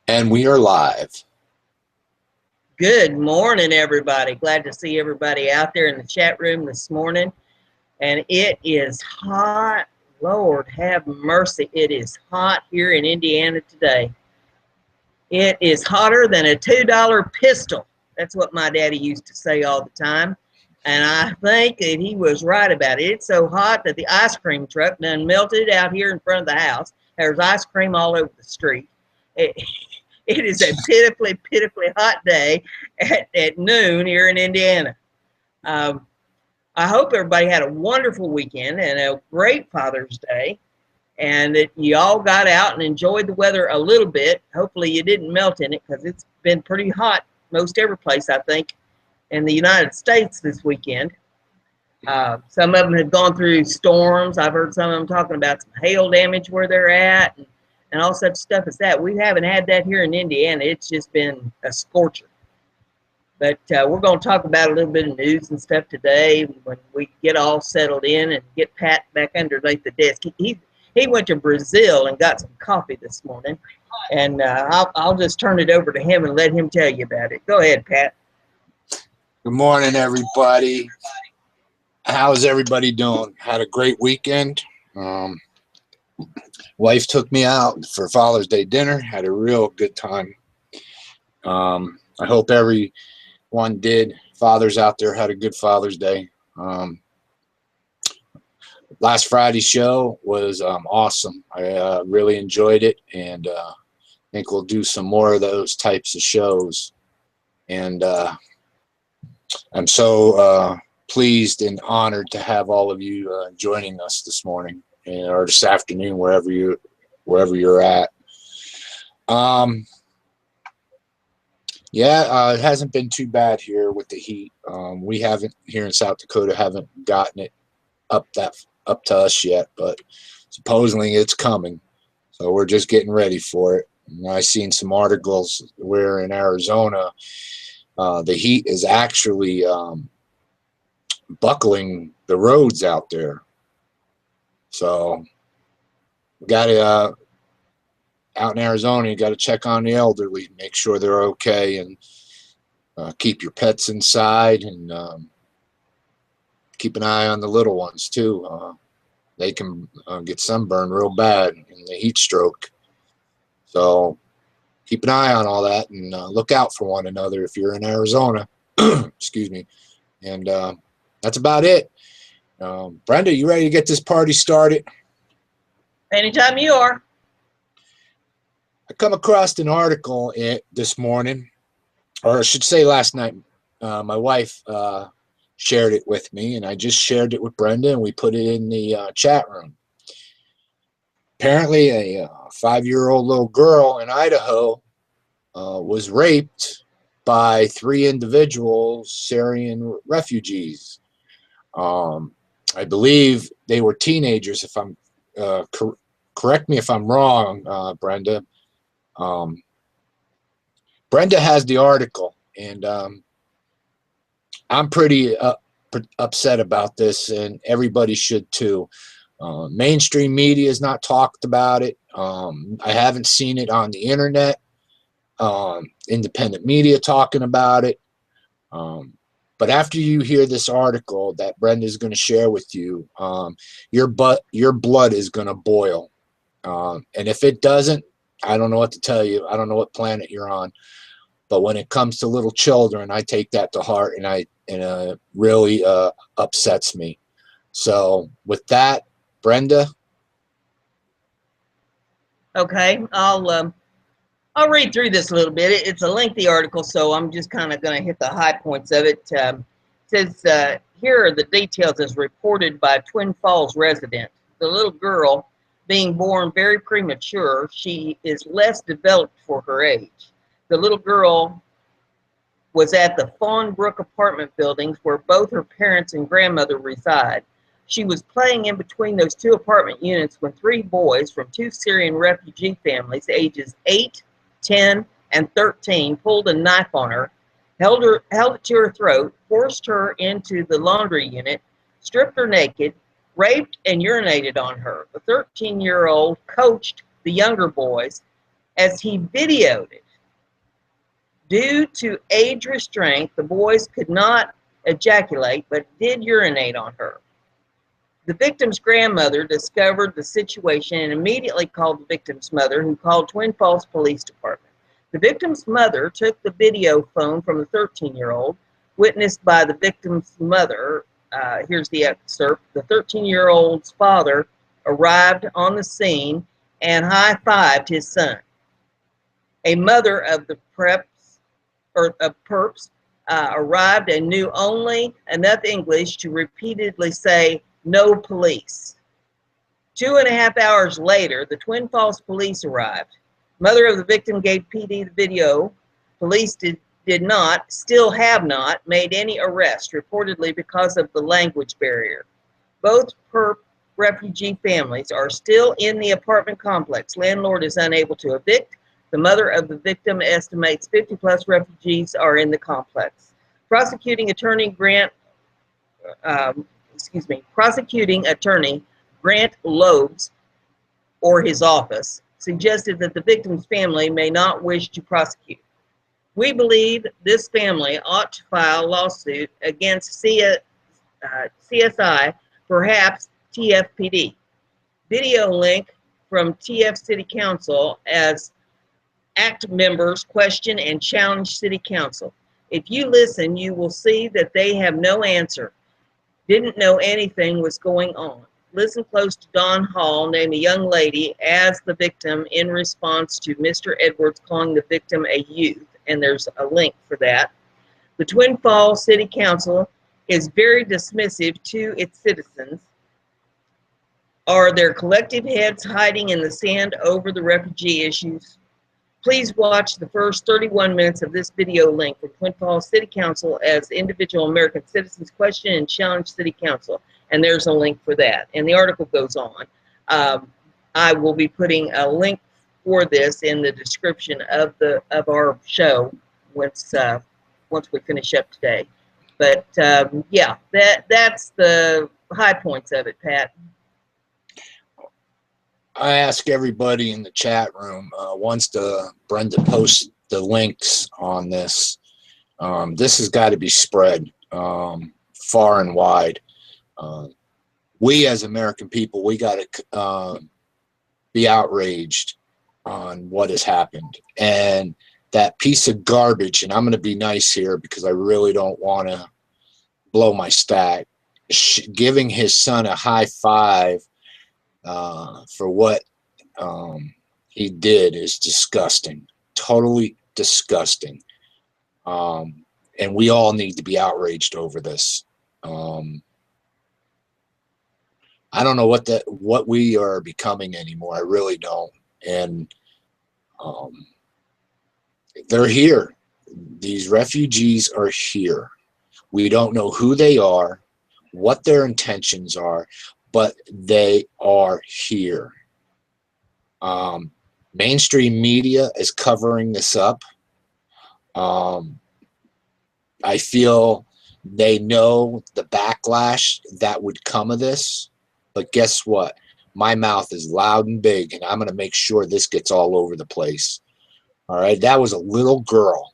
And we are live. Good morning, everybody. Glad to see everybody out there in the chat room this morning. And it is hot. Lord have mercy. It is hot here in Indiana today. It is hotter than a $2 pistol. That's what my daddy used to say all the time. And I think that he was right about it. It's so hot that the ice cream truck done melted out here in front of the house. There's ice cream all over the street. It is a pitifully, pitifully hot day at noon here in Indiana. I hope everybody had a wonderful weekend and a great Father's Day, and that you all got out and enjoyed the weather a little bit. Hopefully you didn't melt in it, because it's been pretty hot most every place, I think, in the United States this weekend. Some of them have gone through storms. I've heard some of them talking about some hail damage where they're at, and all such stuff as that. We haven't had that here in Indiana. It's just been a scorcher. But we're going to talk about a little bit of news and stuff today when we get all settled in and get Pat back underneath the desk. He went to Brazil and got some coffee this morning, and I'll just turn it over to him and let him tell you about it. Go ahead, Pat. Good morning, everybody. How's everybody doing? Had a great weekend. Wife took me out for Father's Day dinner. Had a real good time. I hope everyone did. Fathers out there had a good Father's Day. Last Friday's show was awesome. I really enjoyed it, and I think we'll do some more of those types of shows. And I'm so pleased and honored to have all of you joining us this morning or this afternoon, wherever you're at. It hasn't been too bad here with the heat. We haven't here in South Dakota haven't gotten it up to us yet, but supposedly it's coming. So we're just getting ready for it. And I've seen some articles where in Arizona, the heat is actually buckling the roads out there. So we got to out in Arizona, you got to check on the elderly, make sure they're okay, and keep your pets inside, and keep an eye on the little ones too. They can get sunburned real bad in the heat stroke. So keep an eye on all that, and look out for one another if you're in Arizona. Excuse me. And that's about it. Brenda, you ready to get this party started? Anytime you are. I come across an article this morning, or I should say last night. My wife shared it with me, and I just shared it with Brenda, and we put it in the chat room. Apparently, a 5-year-old little girl in Idaho was raped by 3 individuals, Syrian refugees. I believe they were teenagers. If I'm correct me if I'm wrong, Brenda. Brenda has the article, and I'm pretty upset about this, and everybody should too. Mainstream media has not talked about it. I haven't seen it on the internet. Independent media talking about it. But after you hear this article that Brenda is going to share with you, your blood is going to boil. And if it doesn't, I don't know what to tell you. I don't know what planet you're on. But when it comes to little children, I take that to heart, and it really upsets me. So with that, Brenda. Okay, I'll read through this a little bit. It's a lengthy article, so I'm just kind of going to hit the high points of it. It says, here are the details as reported by Twin Falls resident. The little girl, being born very premature, she is less developed for her age. The little girl was at the Fawn Brook apartment buildings where both her parents and grandmother reside. She was playing in between those 2 apartment units when 3 boys from 2 Syrian refugee families, ages 8, 10, and 13, pulled a knife on her, held it to her throat, forced her into the laundry unit, stripped her naked, raped and urinated on her. The 13-year-old coached the younger boys as he videoed it. Due to age restraint, the boys could not ejaculate but did urinate on her. The victim's grandmother discovered the situation and immediately called the victim's mother, who called Twin Falls Police Department. The victim's mother took the video phone from the 13-year-old, witnessed by the victim's mother. Here's the excerpt. The 13-year-old's father arrived on the scene and high-fived his son. A mother of the perps arrived and knew only enough English to repeatedly say, "No police." 2.5 hours later, the Twin Falls police arrived. Mother of the victim gave PD the video. Police still have not made any arrests, reportedly because of the language barrier. Both perp refugee families are still in the apartment complex. Landlord is unable to evict. The mother of the victim estimates 50+ refugees are in the complex. Prosecuting attorney Grant Loebs, or his office, suggested that the victim's family may not wish to prosecute. We believe this family ought to file a lawsuit against CSI, perhaps TFPD. Video link from TF City Council as ACT members question and challenge City Council. If you listen, you will see that they have no answer. Didn't know anything was going on. Listen close to Don Hall name a young lady as the victim in response to Mr. Edwards calling the victim a youth, and there's a link for that. The Twin Falls City Council is very dismissive to its citizens. Are their collective heads hiding in the sand over the refugee issues? Please watch the first 31 minutes of this video link from Twin Falls City Council as individual American citizens question and challenge City Council. And there's a link for that. And the article goes on. I will be putting a link for this in the description of our show once we finish up today. But yeah, that's the high points of it, Pat. I ask everybody in the chat room, once Brenda posts the links on this, this has got to be spread far and wide. We as American people, we got to be outraged on what has happened. And that piece of garbage, and I'm going to be nice here because I really don't want to blow my stack, giving his son a high five for what he did is disgusting, totally disgusting. And we all need to be outraged over this. I don't know what we are becoming anymore. I really don't. And they're here. These refugees are here. We don't know who they are, what their intentions are, but they are here. Mainstream media is covering this up. I feel they know the backlash that would come of this, but guess what? My mouth is loud and big, and I'm going to make sure this gets all over the place. All right, that was a little girl,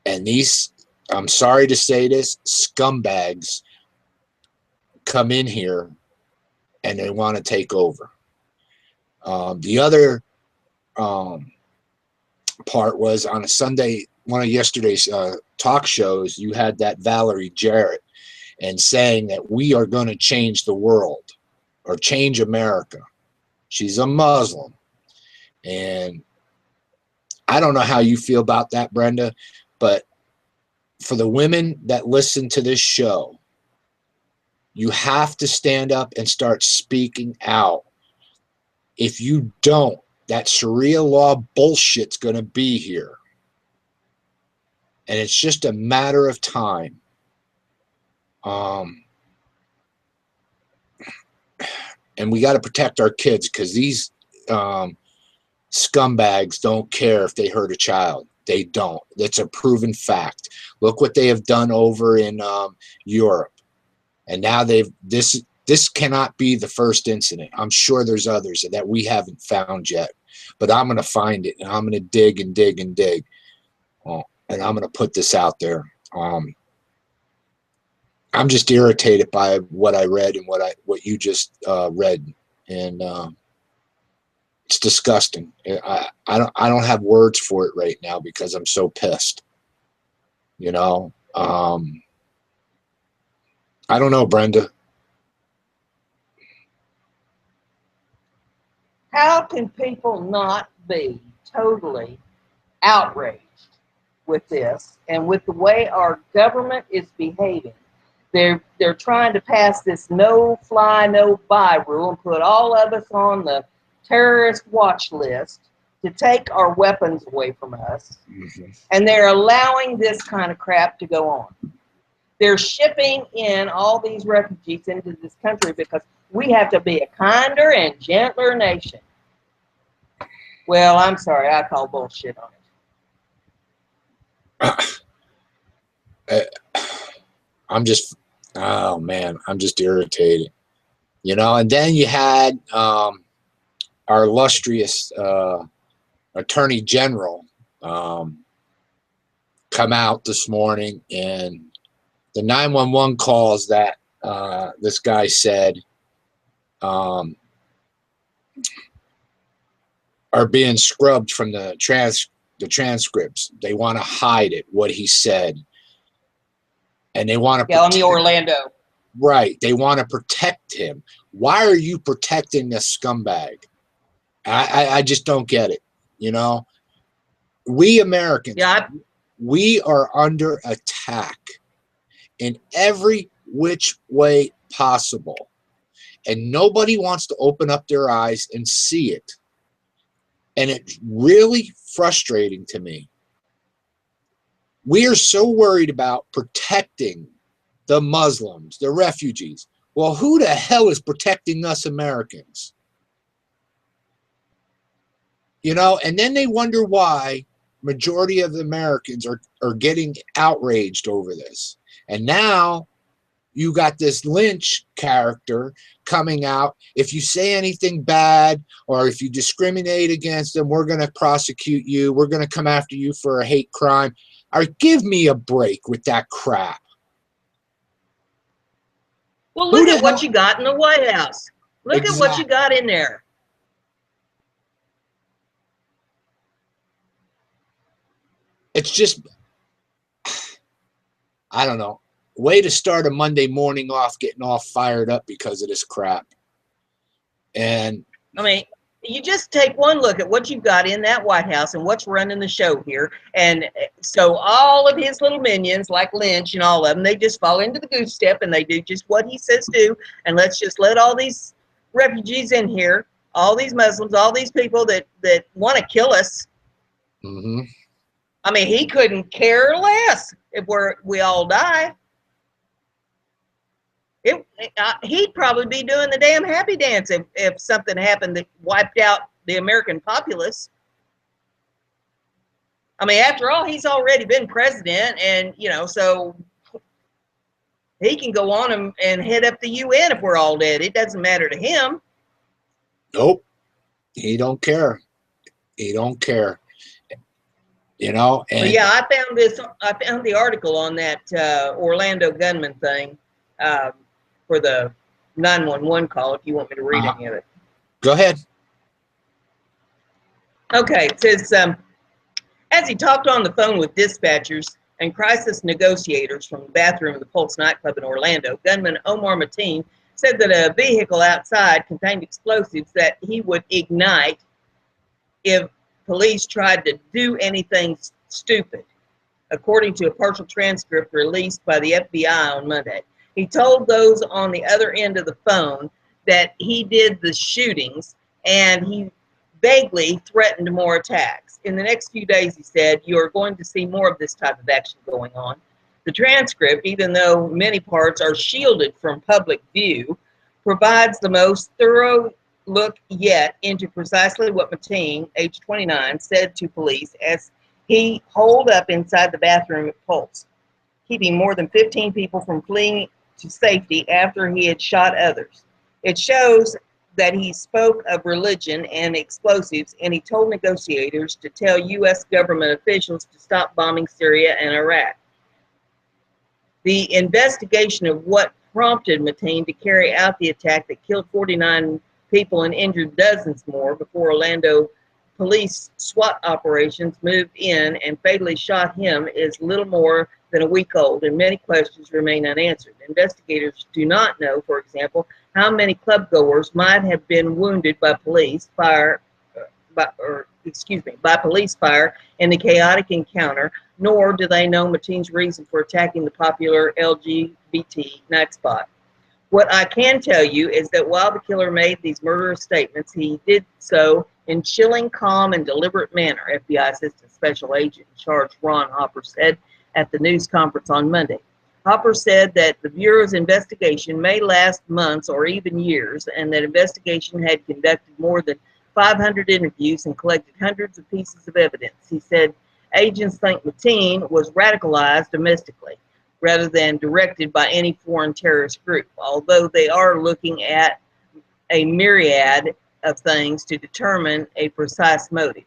and these, I'm sorry to say this, scumbags come in here and they want to take over. The other part was on a Sunday, one of yesterday's talk shows, you had that Valerie Jarrett and saying that we are going to change the world or change America. She's a Muslim. And I don't know how you feel about that, Brenda, but for the women that listen to this show, you have to stand up and start speaking out. If you don't, that Sharia law bullshit's going to be here. And it's just a matter of time. And we got to protect our kids because these scumbags don't care if they hurt a child. They don't. That's a proven fact. Look what they have done over in Europe. And now this This cannot be the first incident. I'm sure there's others that we haven't found yet, but I'm going to find it, and I'm going to dig and dig and dig, and I'm going to put this out there. I'm just irritated by what I read and what you just read, and it's disgusting. I don't have words for it right now because I'm so pissed. You know, I don't know, Brenda. How can people not be totally outraged with this and with the way our government is behaving? They're trying to pass this no-fly, no-buy rule and put all of us on the terrorist watch list to take our weapons away from us. Mm-hmm. And they're allowing this kind of crap to go on. They're shipping in all these refugees into this country because we have to be a kinder and gentler nation. Well, I'm sorry, I call bullshit on it. Oh man, I'm just irritated. You know, and then you had our illustrious Attorney General come out this morning, and the 911 calls that this guy said are being scrubbed from the transcripts. They want to hide it, what he said, and they want to on the Orlando. Right, they want to protect him. Why are you protecting this scumbag? I just don't get it. You know, we Americans, we are under attack in every which way possible, and nobody wants to open up their eyes and see it. And it's really frustrating to me. We are so worried about protecting the Muslims, the refugees. Well, who the hell is protecting us Americans? You know, and then they wonder why majority of the Americans are getting outraged over this. And now you got this Lynch character coming out. If you say anything bad or if you discriminate against them, we're going to prosecute you. We're going to come after you for a hate crime. Or give me a break with that crap. Well, look at what you got in the White House. Look at what you got in there. It's just, I don't know. Way to start a Monday morning off getting all fired up because of this crap. And I mean, you just take one look at what you've got in that White House and what's running the show here. And so all of his little minions, like Lynch and all of them, they just fall into the goose step and they do just what he says do. And let's just let all these refugees in here, all these Muslims, all these people that want to kill us. Mm-hmm. I mean, he couldn't care less if we all die. He'd probably be doing the damn happy dance if something happened that wiped out the American populace. I mean, after all, he's already been president, and you know, so he can go on and head up the UN if we're all dead. It doesn't matter to him. Nope, he don't care. He don't care. You know. And but yeah, I found the article on that Orlando gunman thing. For the 911 call, if you want me to read any of it. Go ahead. Okay, it says, as he talked on the phone with dispatchers and crisis negotiators from the bathroom of the Pulse nightclub in Orlando, gunman Omar Mateen said that a vehicle outside contained explosives that he would ignite if police tried to do anything stupid, according to a partial transcript released by the FBI on Monday. He told those on the other end of the phone that he did the shootings and he vaguely threatened more attacks. In the next few days, he said, you are going to see more of this type of action going on. The transcript, even though many parts are shielded from public view, provides the most thorough look yet into precisely what Mateen, age 29, said to police as he holed up inside the bathroom at Pulse, keeping more than 15 people from fleeing to safety after he had shot others. It shows that he spoke of religion and explosives, and he told negotiators to tell U.S. government officials to stop bombing Syria and Iraq. The investigation of what prompted Mateen to carry out the attack that killed 49 people and injured dozens more before Orlando police SWAT operations moved in and fatally shot him is little more than a week old, and many questions remain unanswered. Investigators do not know, for example, how many clubgoers might have been wounded by police fire, by police fire in the chaotic encounter, nor do they know Mateen's reason for attacking the popular LGBT night spot. What I can tell you is that while the killer made these murderous statements, he did so in chilling, calm, and deliberate manner, FBI Assistant Special Agent in Charge Ron Hopper said at the news conference on Monday. Hopper said that the Bureau's investigation may last months or even years, and that investigation had conducted more than 500 interviews and collected hundreds of pieces of evidence. He said agents think Mateen was radicalized domestically rather than directed by any foreign terrorist group, although they are looking at a myriad of things to determine a precise motive.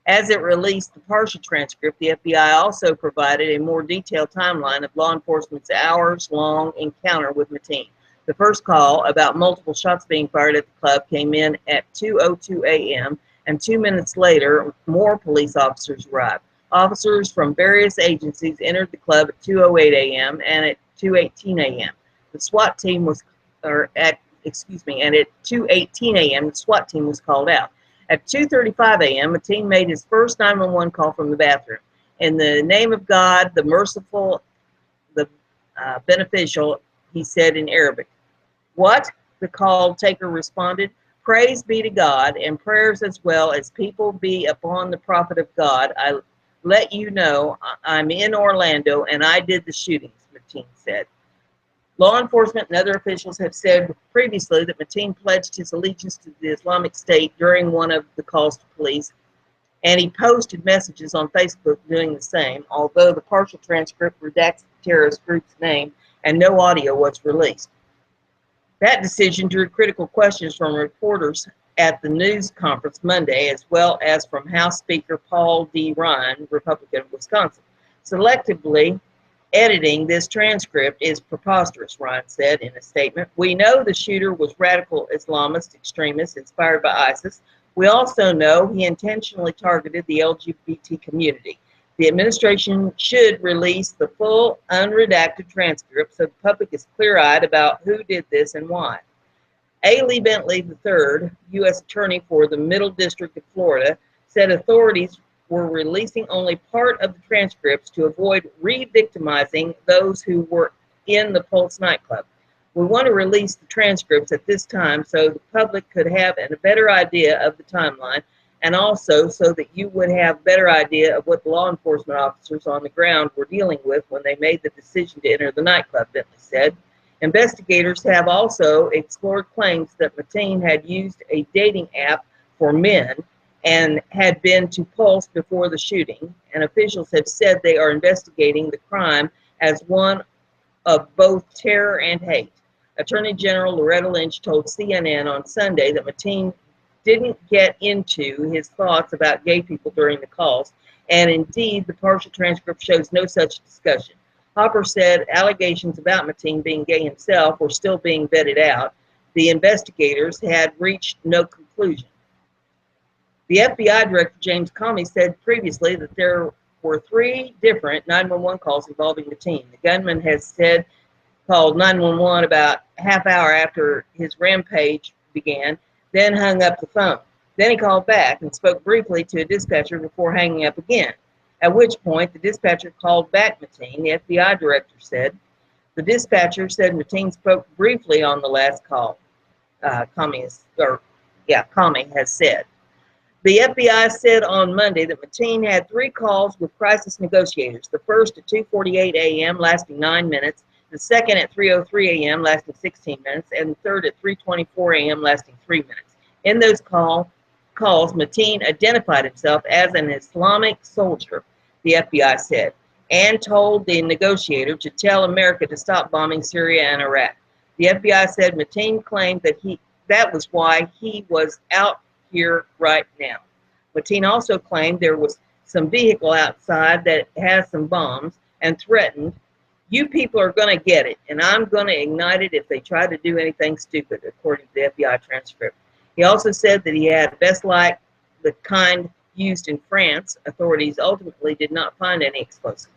As it released the partial transcript, the FBI also provided a more detailed timeline of law enforcement's hours-long encounter with Mateen. The first call about multiple shots being fired at the club came in at 2:02 a.m., and 2 minutes later, more police officers arrived. Officers from various agencies entered the club at 2:08 a.m. and at 2:18 a.m. The SWAT team was, and at 2:18 a.m. the SWAT team was called out. At 2:35 a.m., Mateen made his first 911 call from the bathroom. In the name of God, the merciful, the beneficial, he said in Arabic. What? The call taker responded. Praise be to God, and prayers as well as people be upon the prophet of God. I let you know I'm in Orlando and I did the shootings, Mateen said. Law enforcement and other officials have said previously that Mateen pledged his allegiance to the Islamic State during one of the calls to police, and he posted messages on Facebook doing the same, although the partial transcript redacts the terrorist group's name and no audio was released. That decision drew critical questions from reporters at the news conference Monday, as well as from House Speaker Paul D. Ryan, Republican of Wisconsin. Selectively editing this transcript is preposterous, Ryan said in a statement. We know the shooter was radical Islamist extremist inspired by ISIS. We also know he intentionally targeted the LGBT community. The administration should release the full, unredacted transcript so the public is clear-eyed about who did this and why. A. Lee Bentley III, U.S. Attorney for the Middle District of Florida, said authorities were releasing only part of the transcripts to avoid re-victimizing those who were in the Pulse nightclub. We want to release the transcripts at this time so the public could have a better idea of the timeline, and also so that you would have a better idea of what the law enforcement officers on the ground were dealing with when they made the decision to enter the nightclub, Bentley said. Investigators have also explored claims that Mateen had used a dating app for men and had been to Pulse before the shooting, and officials have said they are investigating the crime as one of both terror and hate. Attorney General Loretta Lynch told CNN on Sunday that Mateen didn't get into his thoughts about gay people during the calls, and indeed the partial transcript shows no such discussion. Hopper said allegations about Mateen being gay himself were still being vetted out. The investigators had reached no conclusion. The FBI Director James Comey said previously that there were 3 different 911 calls involving Mateen. The gunman has said called 911 about half hour after his rampage began, then hung up the phone. Then he called back and spoke briefly to a dispatcher before hanging up again, at which point the dispatcher called back Mateen, the FBI director said. The dispatcher said Mateen spoke briefly on the last call, Comey has said. The FBI said on Monday that Mateen had 3 calls with crisis negotiators, the first at 2:48 a.m. lasting 9 minutes, the second at 3:03 a.m. lasting 16 minutes, and the third at 3:24 a.m. lasting 3 minutes. In those calls, Mateen identified himself as an Islamic soldier, the FBI said, and told the negotiator to tell America to stop bombing Syria and Iraq. The FBI said Mateen claimed that was why he was out here right now. Mateen also claimed there was some vehicle outside that has some bombs and threatened, "You people are going to get it, and I'm going to ignite it if they try to do anything stupid," according to the FBI transcript. He also said that he had a vest like the kind used in France. Authorities ultimately did not find any explosives.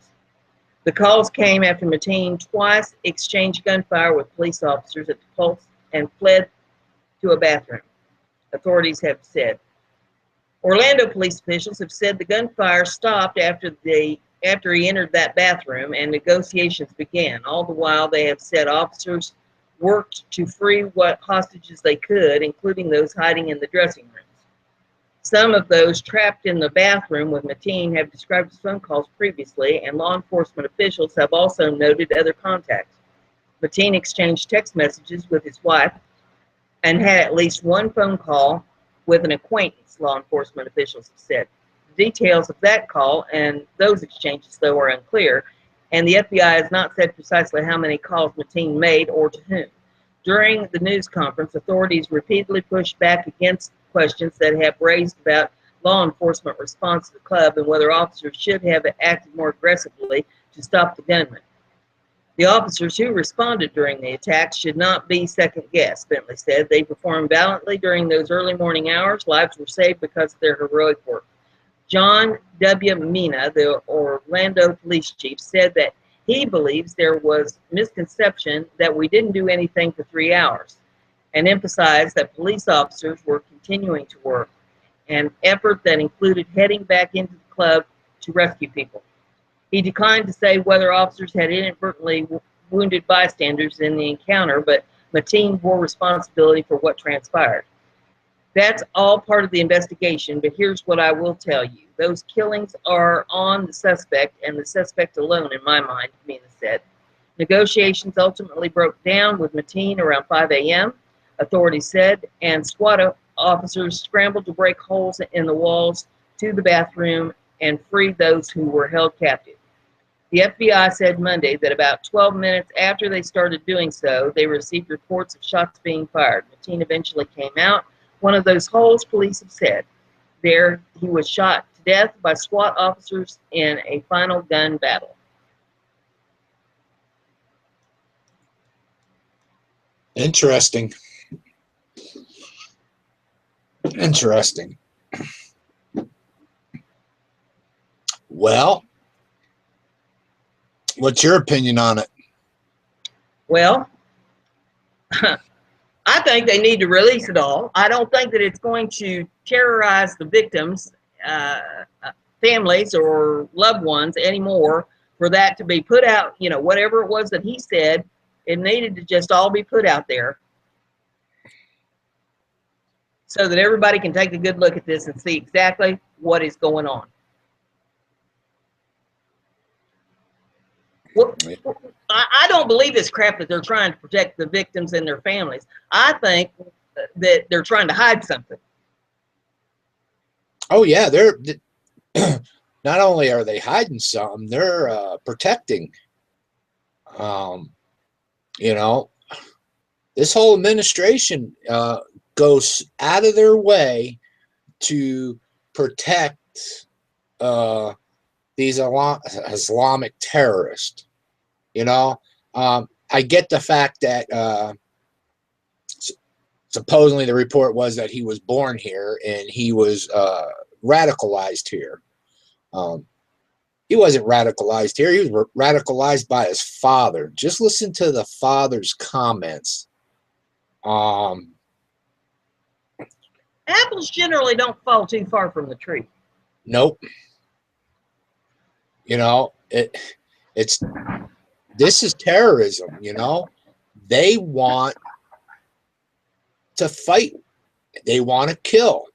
The calls came after Mateen twice exchanged gunfire with police officers at the Pulse and fled to a bathroom, authorities have said. Orlando police officials have said the gunfire stopped after he entered that bathroom and negotiations began. All the while, they have said officers worked to free what hostages they could, including those hiding in the dressing rooms. Some of those trapped in the bathroom with Mateen have described his phone calls previously, and law enforcement officials have also noted other contacts. Mateen exchanged text messages with his wife and had at least one phone call with an acquaintance, law enforcement officials have said. The details of that call and those exchanges, though, are unclear, and the FBI has not said precisely how many calls Mateen made or to whom. During the news conference, authorities repeatedly pushed back against questions that have raised about law enforcement response to the club and whether officers should have acted more aggressively to stop the gunman. The officers who responded during the attacks should not be second-guessed, Bentley said. They performed valiantly during those early morning hours. Lives were saved because of their heroic work. John W. Mina, the Orlando police chief, said that he believes there was misconception that we didn't do anything for 3 hours, and emphasized that police officers were continuing to work, an effort that included heading back into the club to rescue people. He declined to say whether officers had inadvertently wounded bystanders in the encounter, but Mateen bore responsibility for what transpired. That's all part of the investigation, but here's what I will tell you. Those killings are on the suspect, and the suspect alone, in my mind, Mina said. Negotiations ultimately broke down with Mateen around 5 a.m., authorities said, and SWAT officers scrambled to break holes in the walls to the bathroom and free those who were held captive. The FBI said Monday that about 12 minutes after they started doing so, they received reports of shots being fired. Mateen eventually came out one of those holes, police have said. There, he was shot to death by SWAT officers in a final gun battle. Interesting. Interesting. Well, what's your opinion on it? Well, I think they need to release it all. I don't think that it's going to terrorize the victims, families or loved ones anymore for that to be put out, whatever it was that he said, it needed to just all be put out there so that everybody can take a good look at this and see exactly what is going on. Well, I don't believe this crap that they're trying to protect the victims and their families. I think that they're trying to hide something. Oh yeah, they're not only are they hiding something, they're protecting. This whole administration goes out of their way to protect these Islamic terrorists. I get the fact that supposedly the report was that he was born here and he was radicalized here. He wasn't radicalized here. He was radicalized by his father. Just listen to the father's comments. Apples generally don't fall too far from the tree. Nope. This is terrorism. They want to fight. They want to kill.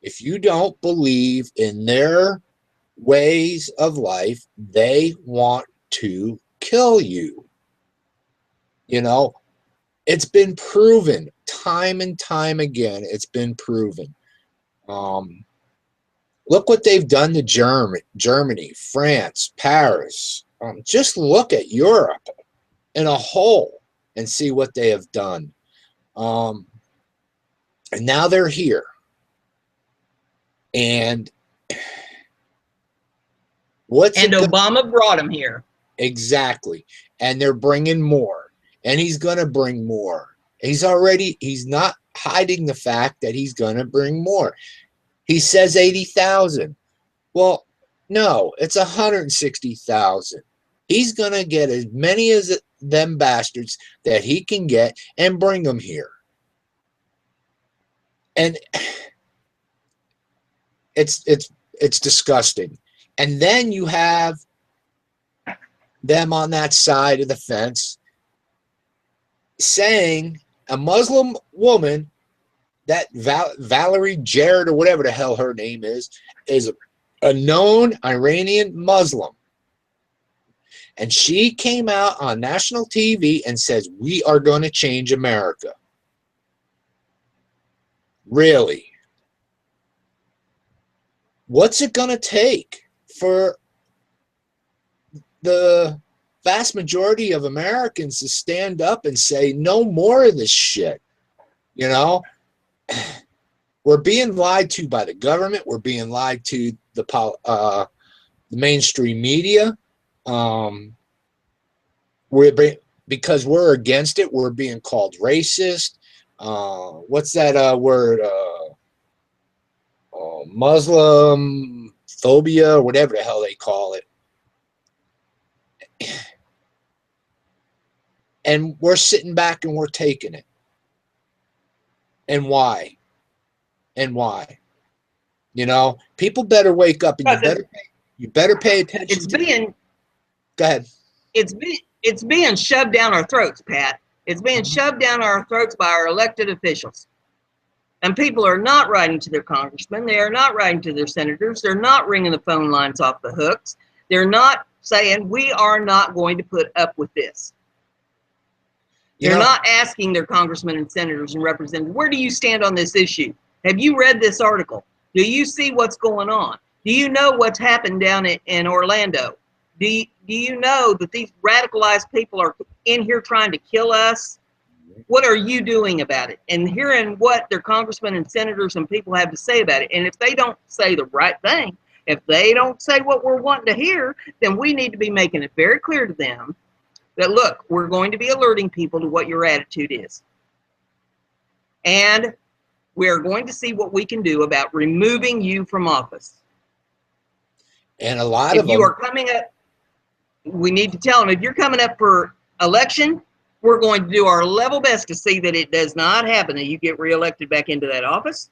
If you don't believe in their ways of life, they want to kill you. It's been proven time and time again. It's been proven. Look what they've done to Germany, France, Paris. Just look at Europe in a whole and see what they have done. And now they're here. And Obama brought them here. Exactly. And they're bringing more. And he's going to bring more. He's not hiding the fact that he's going to bring more. He says 80,000. Well, no, it's 160,000. He's going to get as many as them bastards that he can get and bring them here. And it's disgusting. And then you have them on that side of the fence saying a Muslim woman, that Valerie Jarrett or whatever the hell her name is a known Iranian Muslim. And she came out on national TV and says, we are going to change America. Really? What's it going to take for the vast majority of Americans to stand up and say, no more of this shit? You know? We're being lied to by the government. We're being lied to the mainstream media. Because we're against it, we're being called racist. What's that word? Muslim phobia, or whatever the hell they call it. And we're sitting back and we're taking it. And why? And why? You know, people better wake up, and you better pay attention. Go ahead. It's being shoved down our throats, Pat. It's being shoved down our throats by our elected officials. And people are not writing to their congressmen. They are not writing to their senators. They're not ringing the phone lines off the hooks. They're not saying, we are not going to put up with this. They're not asking their congressmen and senators and representatives, where do you stand on this issue? Have you read this article? Do you see what's going on? Do you know what's happened down in Orlando? Do you know that these radicalized people are in here trying to kill us? What are you doing about it? And hearing what their congressmen and senators and people have to say about it. And if they don't say the right thing, if they don't say what we're wanting to hear, then we need to be making it very clear to them that, look, we're going to be alerting people to what your attitude is. And we're going to see what we can do about removing you from office. And a lot of them, if you are coming up, we need to tell them, if you're coming up for election, we're going to do our level best to see that it does not happen, that you get reelected back into that office.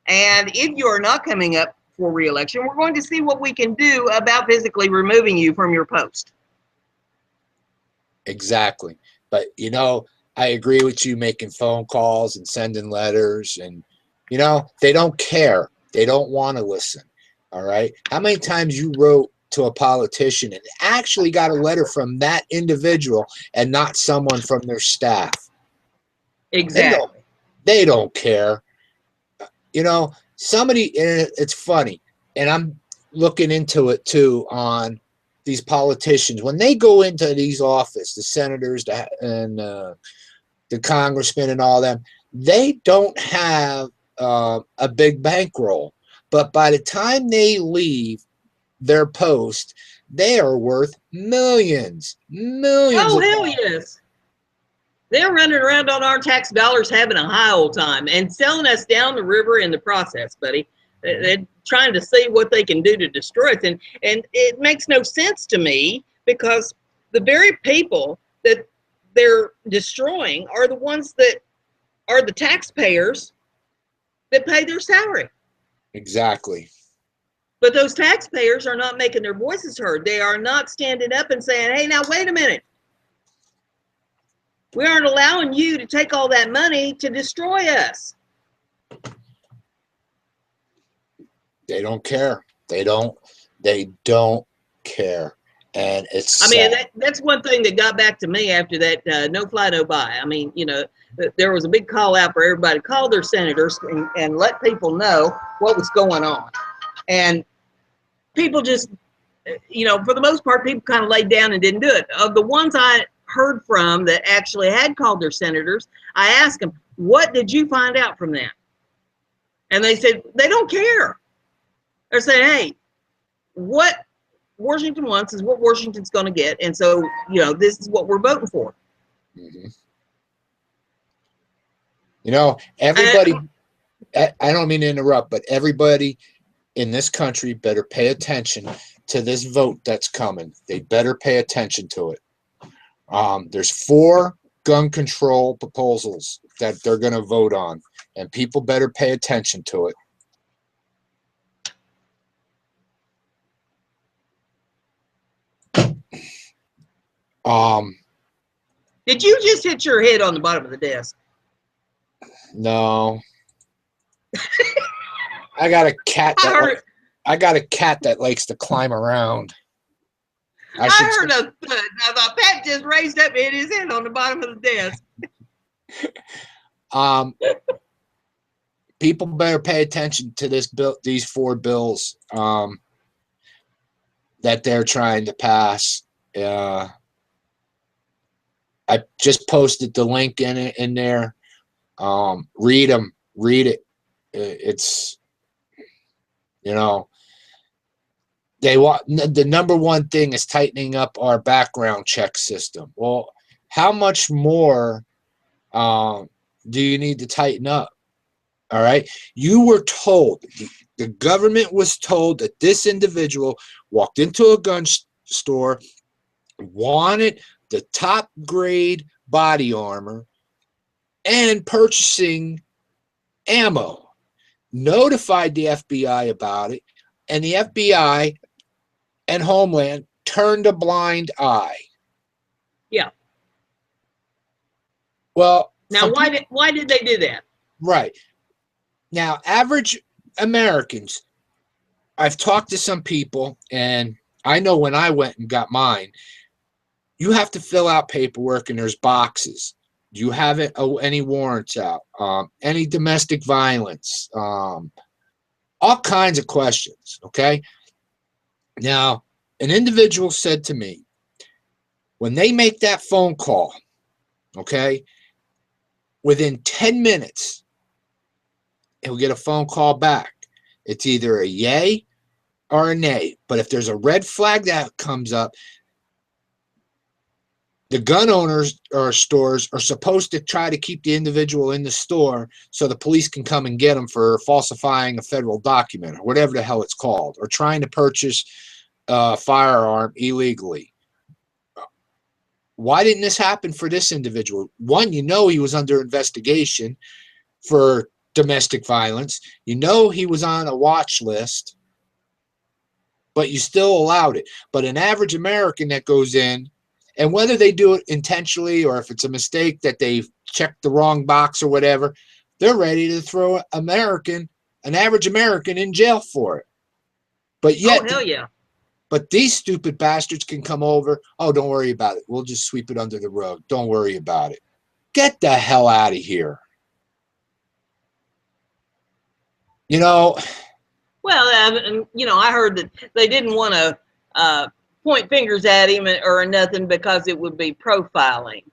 And if you are not coming up for reelection, we're going to see what we can do about physically removing you from your post. Exactly. But, you know, I agree with you, making phone calls and sending letters, and, you know, they don't care. They don't want to listen. All right. How many times you wrote to a politician and actually got a letter from that individual and not someone from their staff? Exactly. They don't care. You know, it's funny, and I'm looking into it too, on these politicians. When they go into these offices, the senators and the congressmen and all them, they don't have a big bankroll. But by the time they leave their post, they are worth millions. Oh, hell yes. They're running around on our tax dollars having a high old time and selling us down the river in the process, buddy. They're trying to see what they can do to destroy us. And it makes no sense to me, because the very people that they're destroying are the ones that are the taxpayers that pay their salary. Exactly. But those taxpayers are not making their voices heard. They are not standing up and saying, hey, now wait a minute. We aren't allowing you to take all that money to destroy us. They don't care. They don't care. And it's I mean, that's one thing that got back to me after that no fly, no buy. I mean, you know, there was a big call out for everybody to call their senators and let people know what was going on. And people just, for the most part, people kind of laid down and didn't do it. Of the ones I heard from that actually had called their senators, I asked them, what did you find out from that? And they said, they don't care. They're saying, hey, what Washington wants is what Washington's going to get. And so, this is what we're voting for. Mm-hmm. Everybody, I don't mean to interrupt, but everybody in this country better pay attention to this vote that's coming. They better pay attention to it. There's 4 gun control proposals that they're going to vote on, and people better pay attention to it. Did you just hit your head on the bottom of the desk? No. I got a cat that likes to climb around. I heard a thud. I thought Pat just raised up and hit his head on the bottom of the desk. People better pay attention to these 4 bills that they're trying to pass. I just posted the link in there. Read them. Read it. It's they want the number one thing is tightening up our background check system. Well, how much more do you need to tighten up? All right. You were told, the government was told that this individual walked into a gun store, wanted the top grade body armor, and purchasing ammo, notified the FBI about it, and the FBI and Homeland turned a blind eye. Yeah. Well, now why did they do that? Right. Now, average Americans, I've talked to some people, and I know when I went and got mine, you have to fill out paperwork, and there's boxes. Do you have any warrants out? Any domestic violence? All kinds of questions, okay? Now, an individual said to me, when they make that phone call, okay, within 10 minutes, he'll get a phone call back. It's either a yay or a nay. But if there's a red flag that comes up, the gun owners or stores are supposed to try to keep the individual in the store so the police can come and get them for falsifying a federal document or whatever the hell it's called, or trying to purchase a firearm illegally. Why didn't this happen for this individual? One, he was under investigation for domestic violence. He was on a watch list, but you still allowed it. But an average American that goes in, and whether they do it intentionally or if it's a mistake that they checked the wrong box or whatever, they're ready to throw an average American in jail for it. But yet, oh, hell yeah. But these stupid bastards can come over. Oh, don't worry about it. We'll just sweep it under the rug. Don't worry about it. Get the hell out of here. Well, I heard that they didn't want to point fingers at him or nothing because it would be profiling.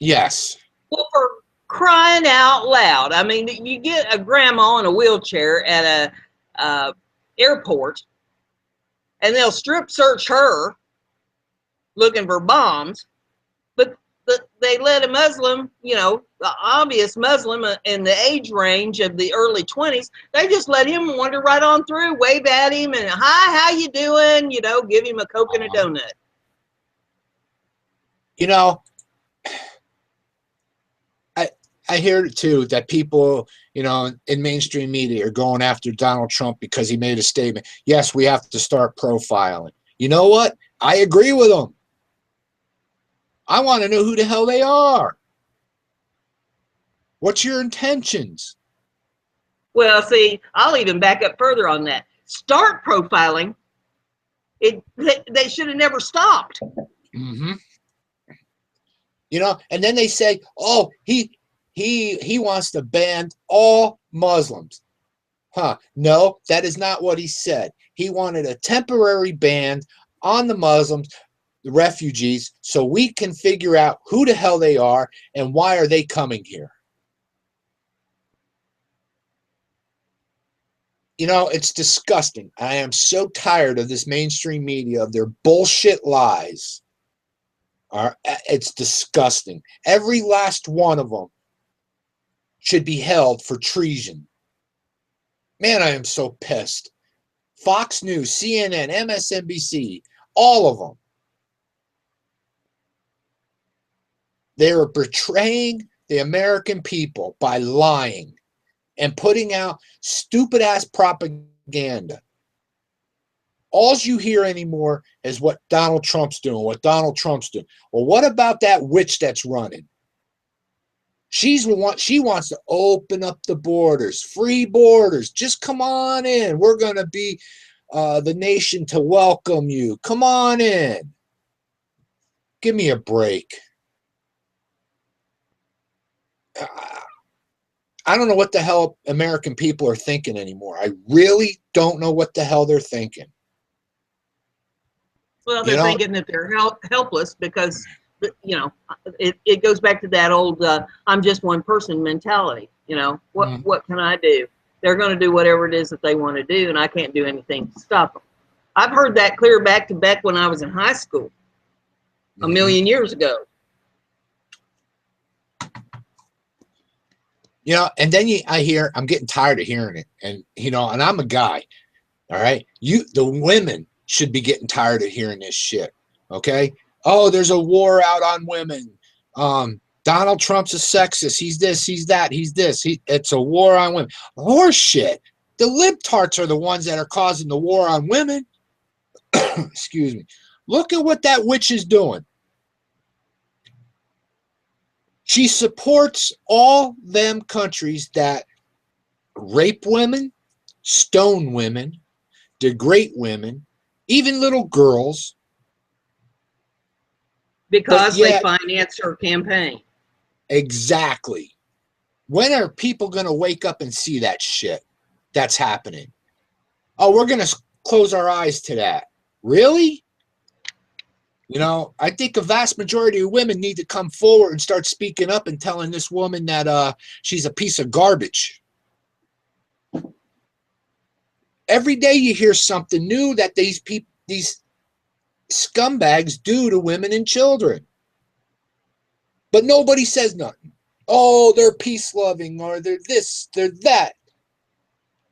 Yes. Well, for crying out loud. I mean, you get a grandma in a wheelchair at a airport, and they'll strip search her looking for bombs, but they let a Muslim, the obvious Muslim in the age range of the early 20s, they just let him wander right on through, wave at him, and hi, how you doing? Give him a Coke and a donut. I hear it too, that people, in mainstream media are going after Donald Trump because he made a statement. Yes, we have to start profiling. You know what? I agree with them. I want to know who the hell they are. What's your intentions? Well, see, I'll even back up further on that. Start profiling. They should have never stopped. Mm-hmm. And then they say, oh, he wants to ban all Muslims. No, that is not what he said. He wanted a temporary ban on the Muslims, the refugees, so we can figure out who the hell they are and why are they coming here. You know, it's disgusting. I am so tired of this mainstream media, of their bullshit lies. It's disgusting. Every last one of them should be held for treason. Man, I am so pissed. Fox News, CNN, MSNBC, all of them. They are betraying the American people by lying and putting out stupid ass propaganda. All you hear anymore is what Donald Trump's doing, what Donald Trump's doing. Well, what about that witch that's running? She wants to open up the borders, free borders. Just come on in. We're going to be the nation to welcome you. Come on in. Give me a break. I don't know what the hell American people are thinking anymore. I really don't know what the hell they're thinking. Well, they're thinking that they're helpless because, you know, it goes back to that old I'm just one person mentality. You know, what can I do? They're going to do whatever it is that they want to do, and I can't do anything to stop them. I've heard that clear back to back when I was in high school a million years ago. You know, and then I'm getting tired of hearing it. And, you know, and I'm a guy, all right? The women should be getting tired of hearing this shit, okay? Oh, there's a war out on women. Donald Trump's a sexist. He's this, he's that, he's this. It's a war on women. Horse shit. The libtards are the ones that are causing the war on women. Excuse me. Look at what that witch is doing. She supports all them countries that rape women, stone women, degrade women, even little girls. Because they finance her campaign. Exactly. When are people going to wake up and see that shit that's happening? Oh, we're going to close our eyes to that. Really? You know, I think a vast majority of women need to come forward and start speaking up and telling this woman that she's a piece of garbage. Every day you hear something new that these scumbags do to women and children. But nobody says nothing. Oh, they're peace-loving, or they're this, they're that.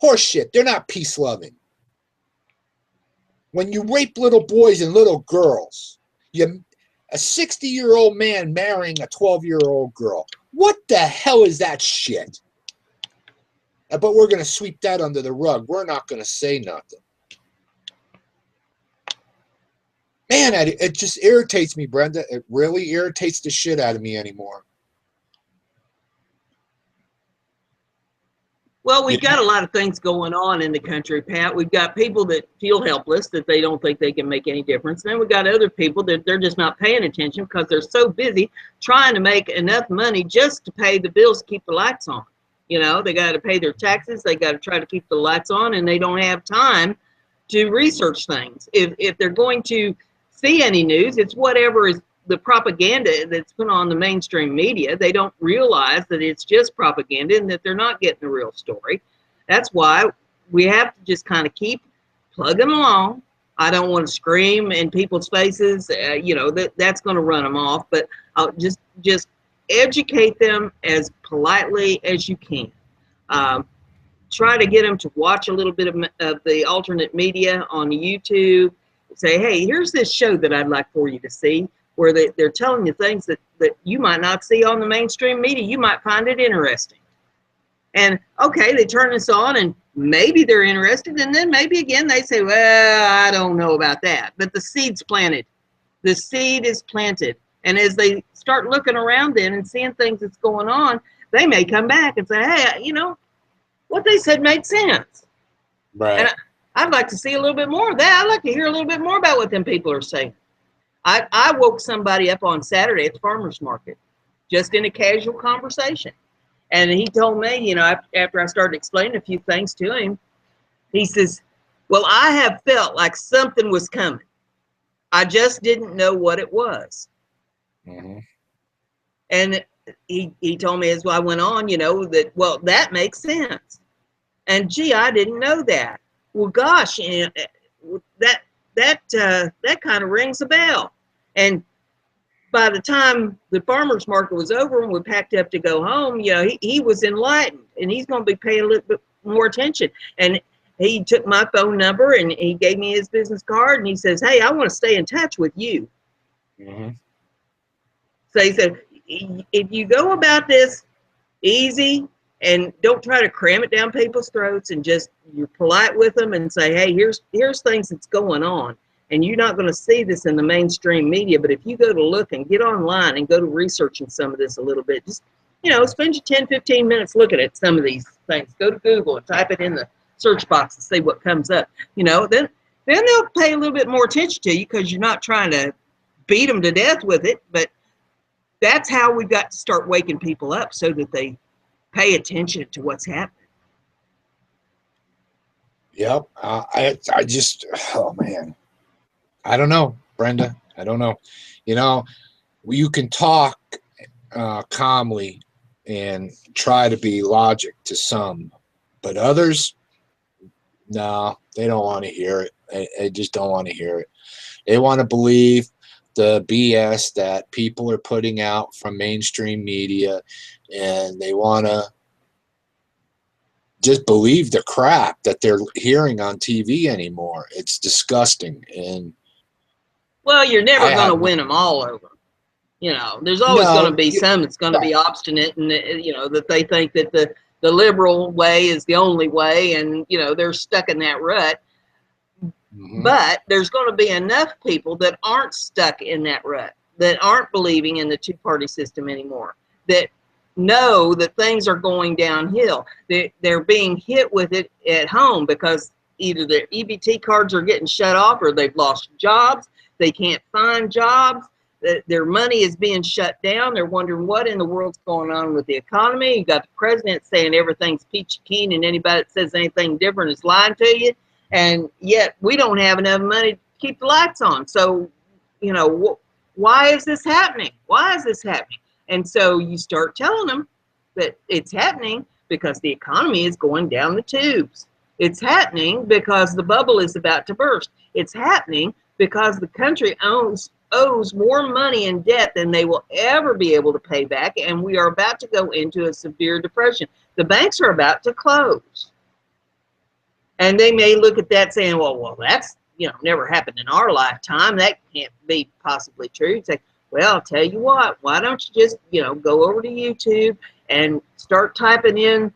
Horseshit, they're not peace-loving. When you rape little boys and little girls, a 60-year-old man marrying a 12-year-old girl. What the hell is that shit? But we're going to sweep that under the rug. We're not going to say nothing. Man, it just irritates me, Brenda. It really irritates the shit out of me anymore. Well, we've got a lot of things going on in the country, Pat. We've got people that feel helpless, that they don't think they can make any difference. Then we've got other people that they're just not paying attention because they're so busy trying to make enough money just to pay the bills to keep the lights on. You know, they got to pay their taxes. They got to try to keep the lights on, and they don't have time to research things. If they're going to see any news, it's whatever is the propaganda that's put on the mainstream media. They don't realize that it's just propaganda and that they're not getting the real story. That's why we have to just kind of keep plugging along. I don't want to scream in people's faces, you know, that's going to run them off, but I'll just educate them as politely as you can. Try to get them to watch a little bit of the alternate media on YouTube. Say, hey, here's this show that I'd like for you to see, where they're telling you things that you might not see on the mainstream media. You might find it interesting. And okay, they turn this on and maybe they're interested, and then maybe again they say, well, I don't know about that. But the seed's planted. The seed is planted. And as they start looking around then and seeing things that's going on, they may come back and say, hey, you know, what they said made sense. Right. And I'd like to see a little bit more of that. I'd like to hear a little bit more about what them people are saying. I woke somebody up on Saturday at the farmer's market, just in a casual conversation. And he told me, you know, after I started explaining a few things to him, he says, well, I have felt like something was coming. I just didn't know what it was. Mm-hmm. And he told me as I went on, you know, that, well, that makes sense. And gee, I didn't know that. Well, gosh, you know, that kind of rings a bell. And by the time the farmer's market was over and we packed up to go home, you know, he was enlightened, and he's going to be paying a little bit more attention. And he took my phone number and he gave me his business card, and he says, hey, I want to stay in touch with you. Mm-hmm. So he said, if you go about this easy and don't try to cram it down people's throats, and just you're polite with them and say, hey, here's things that's going on, and you're not going to see this in the mainstream media, but if you go to look and get online and go to researching some of this a little bit, just, you know, spend your 10-15 minutes looking at some of these things. Go to Google and type it in the search box and see what comes up. You know, then they'll pay a little bit more attention to you, because you're not trying to beat them to death with it. But that's how we've got to start waking people up, so that they pay attention to what's happening. Yep. I just, oh man, I don't know, Brenda. I don't know. You know, you can talk calmly and try to be logic to some, but others, no, they don't want to hear it. They just don't want to hear it. They want to believe the BS that people are putting out from mainstream media, and they want to just believe the crap that they're hearing on TV anymore. It's disgusting. And Well, you're never I going to have win them all over. You know, there's always going to no, be some that's going to be right. obstinate, and you know, that they think that the liberal way is the only way, and you know, they're stuck in that rut. Mhm. But there's going to be enough people that aren't stuck in that rut, that aren't believing in the two-party system anymore, that know that things are going downhill. They're being hit with it at home, because either their EBT cards are getting shut off, or they've lost jobs. They can't find jobs. Their money is being shut down. They're wondering what in the world's going on with the economy. You got the president saying everything's peachy keen, and anybody that says anything different is lying to you. And yet we don't have enough money to keep the lights on. So, you know, why is this happening? Why is this happening? And so you start telling them that it's happening because the economy is going down the tubes. It's happening because the bubble is about to burst. It's happening because the country owes more money in debt than they will ever be able to pay back, and we are about to go into a severe depression. The banks are about to close. And they may look at that saying, well, that's, you know, never happened in our lifetime. That can't be possibly true. You'd say, well, I'll tell you what, why don't you just, you know, go over to YouTube and start typing in,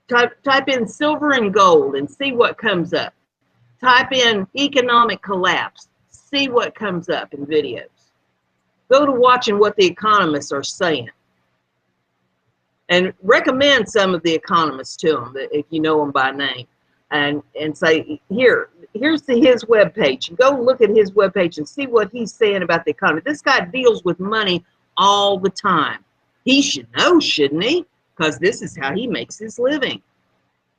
type in silver and gold and see what comes up. Type in economic collapse, see what comes up in videos. Go to watching what the economists are saying. And recommend some of the economists to them, if you know them by name. And say, here's his webpage. Go look at his webpage and see what he's saying about the economy. This guy deals with money all the time. He should know, shouldn't he? Because this is how he makes his living.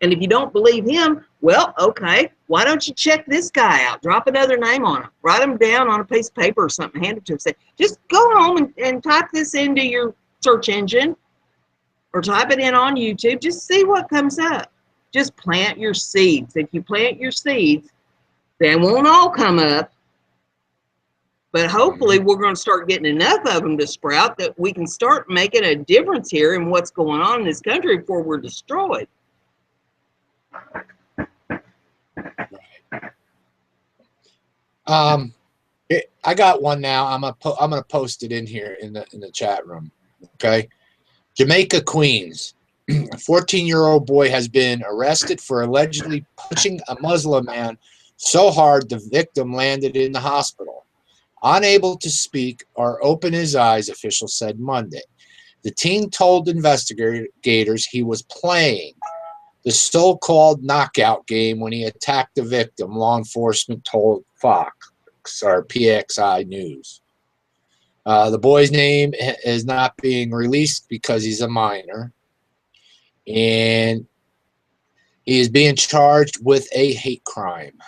And if you don't believe him, well, okay, why don't you check this guy out? Drop another name on him. Write him down on a piece of paper or something, hand it to him. Say, just go home and type this into your search engine, or type it in on YouTube. Just see what comes up. Just plant your seeds. If you plant your seeds, they won't all come up, but hopefully we're going to start getting enough of them to sprout that we can start making a difference here in what's going on in this country before we're destroyed. I got one now. I'm gonna post it in here in the chat room. Okay, Jamaica, Queens. A 14-year-old boy has been arrested for allegedly punching a Muslim man so hard the victim landed in the hospital. Unable to speak or open his eyes, officials said Monday. The teen told investigators he was playing the so-called knockout game when he attacked the victim, law enforcement told Fox or PXI News. The boy's name is not being released because he's a minor. and he is being charged with a hate crime.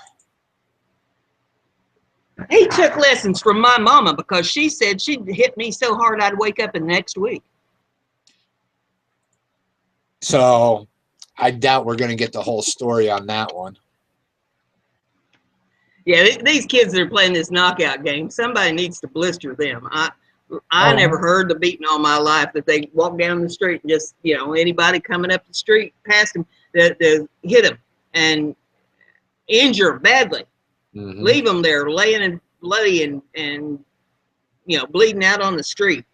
He took lessons from my mama because she said she'd hit me so hard I'd wake up in the next week. So I doubt we're going to get the whole story on that one. Yeah, these kids that are playing this knockout game, somebody needs to blister them. I never heard the beating all my life that they walk down the street and just, you know, anybody coming up the street past them, they hit them and injure them badly. Mm-hmm. Leave them there laying in bloody and you know, bleeding out on the street.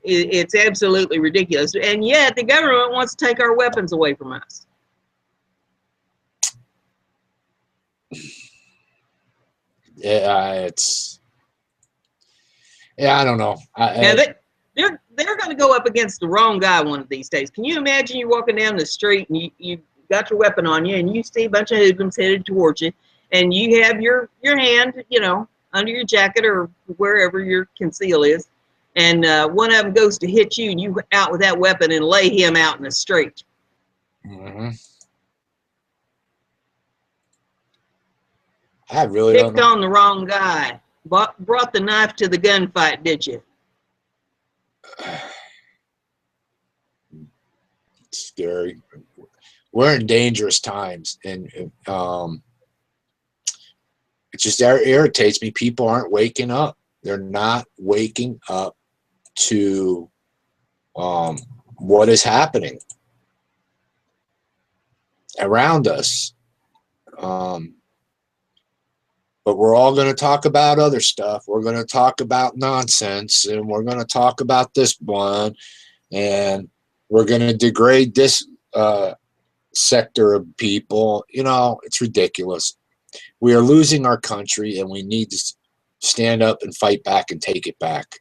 It's absolutely ridiculous. And yet the government wants to take our weapons away from us. Yeah, I don't know. They're going to go up against the wrong guy one of these days. Can you imagine you walking down the street and you got your weapon on you and you see a bunch of hoodlums headed towards you and you have your hand, you know, under your jacket or wherever your conceal is, and one of them goes to hit you and you out with that weapon and lay him out in the street. Mm-hmm. I really don't Picked know. on the wrong guy. Brought the knife to the gunfight, did you? It's scary. We're in dangerous times, and it just irritates me. People aren't waking up. They're not waking up to what is happening around us. But we're all going to talk about other stuff. We're going to talk about nonsense, and we're going to talk about this one, and we're going to degrade this sector of people. You know, it's ridiculous. We are losing our country, and we need to stand up and fight back and take it back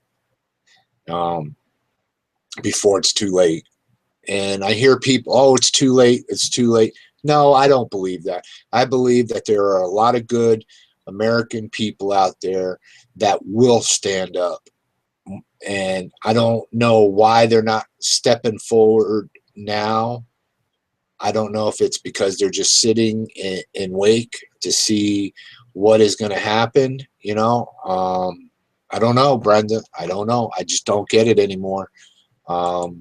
before it's too late. And I hear people, oh, it's too late. It's too late. No, I don't believe that. I believe that there are a lot of good American people out there that will stand up. And I don't know why they're not stepping forward now. I don't know if it's because they're just sitting in wake to see what is going to happen. You know, I don't know, Brenda. I don't know. I just don't get it anymore. Well,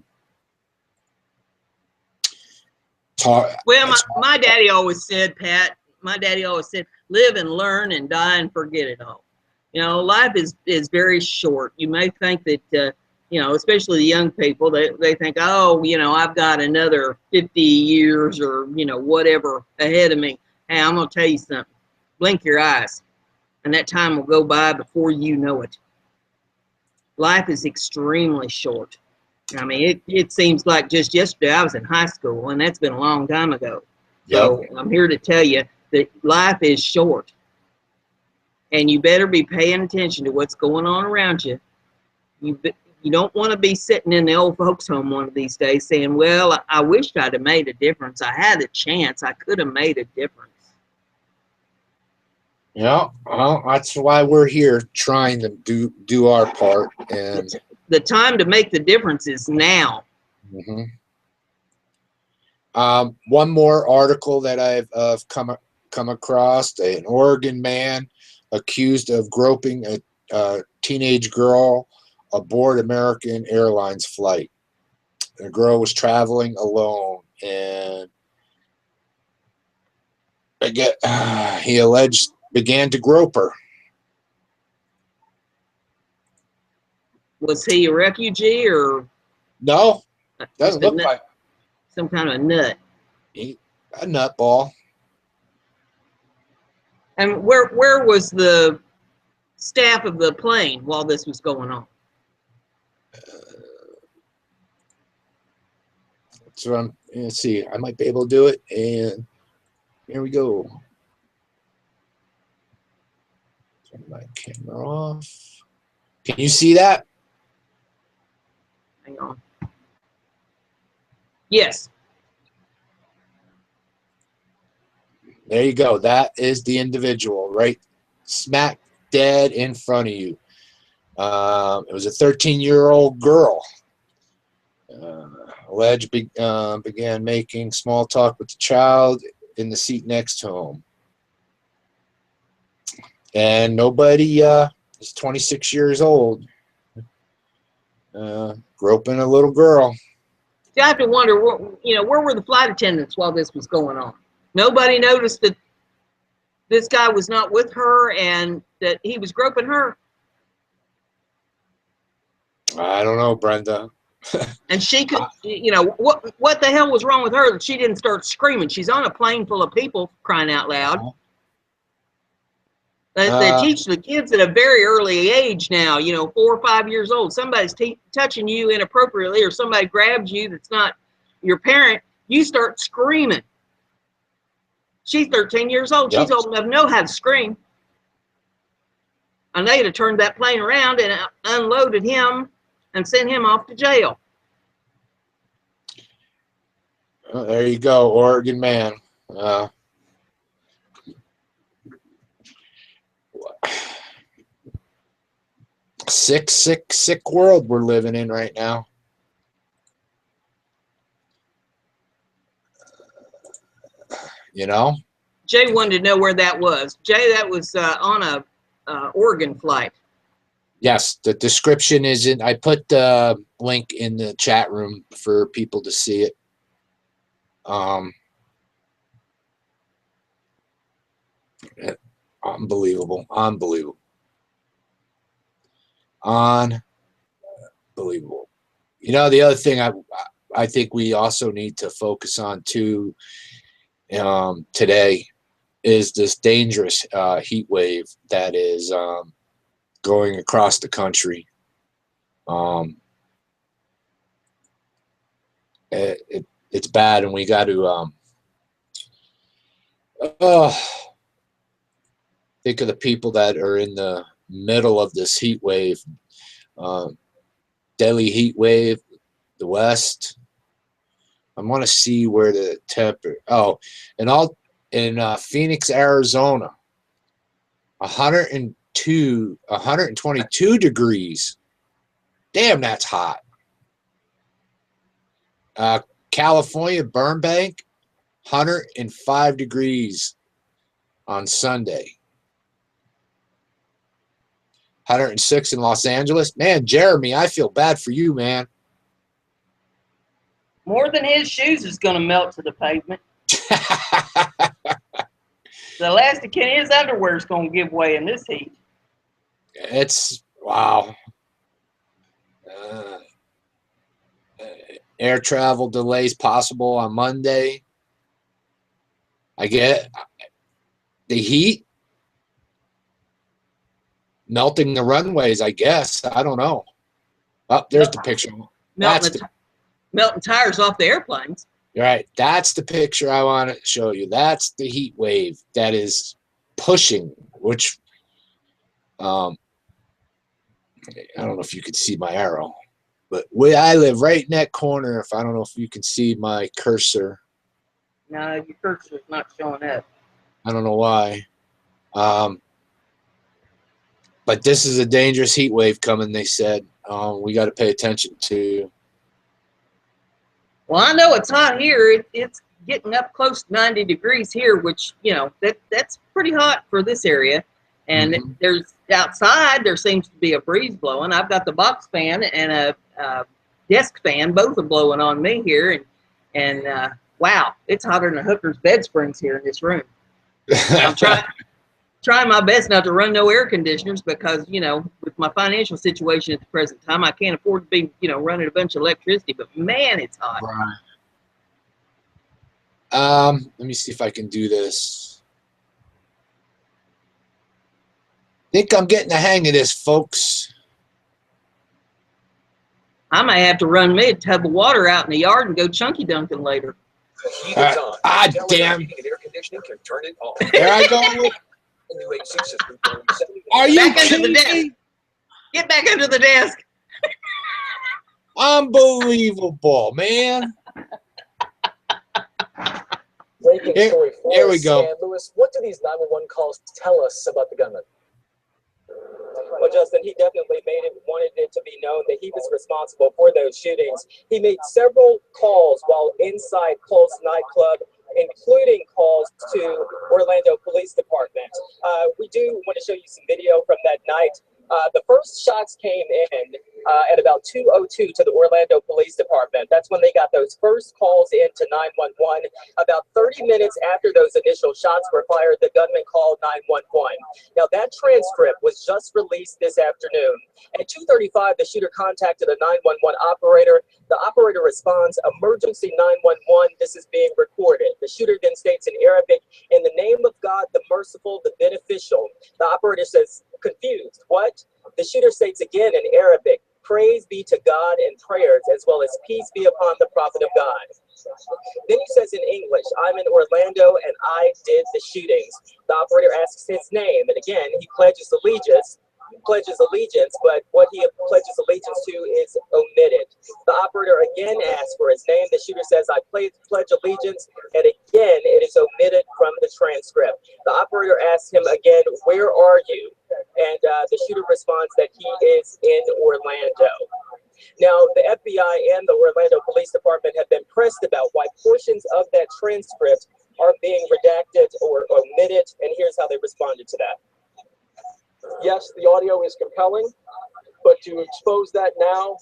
my daddy always said, Pat, my daddy always said, live and learn and die and forget it all. You know, life is very short. You may think that, you know, especially the young people, they think, oh, you know, I've got another 50 years or, you know, whatever ahead of me. Hey, I'm going to tell you something. Blink your eyes, and that time will go by before you know it. Life is extremely short. I mean, it seems like just yesterday I was in high school, and that's been a long time ago. So I'm here to tell you that life is short, and you better be paying attention to what's going on around you. You don't want to be sitting in the old folks' home one of these days saying, well, I wished I'd have made a difference. I had a chance. I could have made a difference. Yeah, well, that's why we're here trying to do our part. And the time to make the difference is now. Mm-hmm. One more article that I've come across: an Oregon man accused of groping a teenage girl aboard American Airlines flight. The girl was traveling alone, and he alleged began to grope her. Was he a refugee or? No, doesn't look like. Some kind of a nut. A nutball. And where was the staff of the plane while this was going on? So let's see. I might be able to do it. And here we go. Turn my camera off. Can you see that? Hang on. Yes. There you go. That is the individual right smack dead in front of you. It was a 13-year-old girl. Alleged began making small talk with the child in the seat next to him. And nobody is 26 years old. Groping a little girl. You have to wonder, where were the flight attendants while this was going on? Nobody noticed that this guy was not with her and that he was groping her. I don't know, Brenda. And she could, what the hell was wrong with her that she didn't start screaming? She's on a plane full of people, crying out loud. They teach the kids at a very early age now, 4 or 5 years old. Somebody's touching you inappropriately, or somebody grabs you that's not your parent, you start screaming. She's 13 years old. Yep. She's old enough to know how to scream. And they'd have turned that plane around and unloaded him and sent him off to jail. There you go, Oregon man. Sick world we're living in right now. Jay wanted to know where that was. Jay, that was on a Oregon flight. Yes, the description is in. I put the link in the chat room for people to see it. Unbelievable. The other thing I think we also need to focus on too today is this dangerous heat wave that is going across the country. It's bad, and we got to think of the people that are in the middle of this heat wave. Deadly heat wave, the West. I want to see where the temperature. In Phoenix, Arizona, 122 degrees. Damn, that's hot. California, Burbank, 105 degrees on Sunday. 106 in Los Angeles. Man, Jeremy, I feel bad for you, man. More than his shoes is going to melt to the pavement. The elastic in his underwear is going to give way in this heat. It's wow. Air travel delays possible on Monday. I get the heat melting the runways, I guess. I don't know. Oh, there's the picture. Melting tires off the airplanes. Right. That's the picture I want to show you. That's the heat wave that is pushing, which I don't know if you could see my arrow, but I live right in that corner. If I don't know if you can see my cursor. No, your cursor's not showing up. I don't know why. But this is a dangerous heat wave coming, they said. We got to pay attention to. Well, I know it's hot here. It's getting up close to 90 degrees here, which, that's pretty hot for this area. And there's outside, there seems to be a breeze blowing. I've got the box fan and a desk fan. Both are blowing on me here. And wow, it's hotter than a hooker's bed springs here in this room. I'm trying my best not to run no air conditioners because, with my financial situation at the present time, I can't afford to be, running a bunch of electricity. But, man, it's hot. Right. Let me see if I can do this. Think I'm getting the hang of this, folks. I may have to run me a tub of water out in the yard and go chunky dunking later. Damn. There I go. Are you kidding me? Get back under the desk. Unbelievable, man. Here we go. Louis, what do these 911 calls tell us about the gunman? Well, Justin, he definitely wanted it to be known that he was responsible for those shootings. He made several calls while inside Pulse nightclub, including calls to Orlando Police Department. We do want to show you some video from that night. The first shots came in at about 2:02 to the Orlando Police Department. That's when they got those first calls into 911. About 30 minutes after those initial shots were fired, the gunman called 911. Now, that transcript was just released this afternoon. At 2:35, the shooter contacted a 911 operator. The operator responds, "Emergency 911, this is being recorded." The shooter then states in Arabic, "In the name of God, the merciful, the beneficial." The operator says, confused, "What?" The shooter states again in Arabic, "Praise be to God and prayers, as well as peace be upon the prophet of God." Then he says in English, "I'm in Orlando and I did the shootings." The operator asks his name, and again, he pledges allegiance, but what he pledges allegiance to is omitted. The operator again asks for his name. The shooter says, "I pledge allegiance," and again, it is omitted from the transcript. The operator asks him again, "Where are you?" And the shooter responds that he is in Orlando. Now, the FBI and the Orlando Police Department have been pressed about why portions of that transcript are being redacted or omitted, and here's how they responded to that. "Yes, the audio is compelling, but to expose that now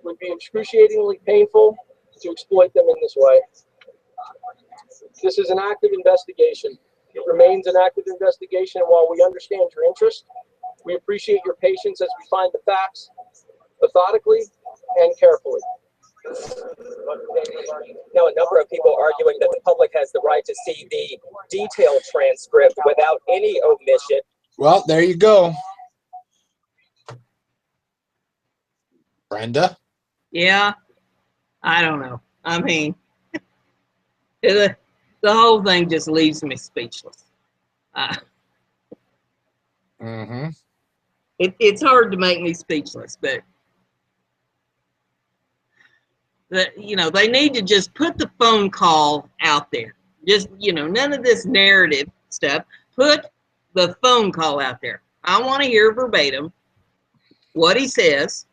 would be excruciatingly painful to exploit them in this way. This is an active investigation. It remains an active investigation, and while we understand your interest, we appreciate your patience as we find the facts methodically and carefully." Now, a number of people arguing that the public has the right to see the detailed transcript without any omission. Well, there you go. Brenda? Yeah, I don't know. I mean, the whole thing just leaves me speechless. It's hard to make me speechless, but they need to just put the phone call out there. Just, none of this narrative stuff. Put the phone call out there. I want to hear verbatim what he says,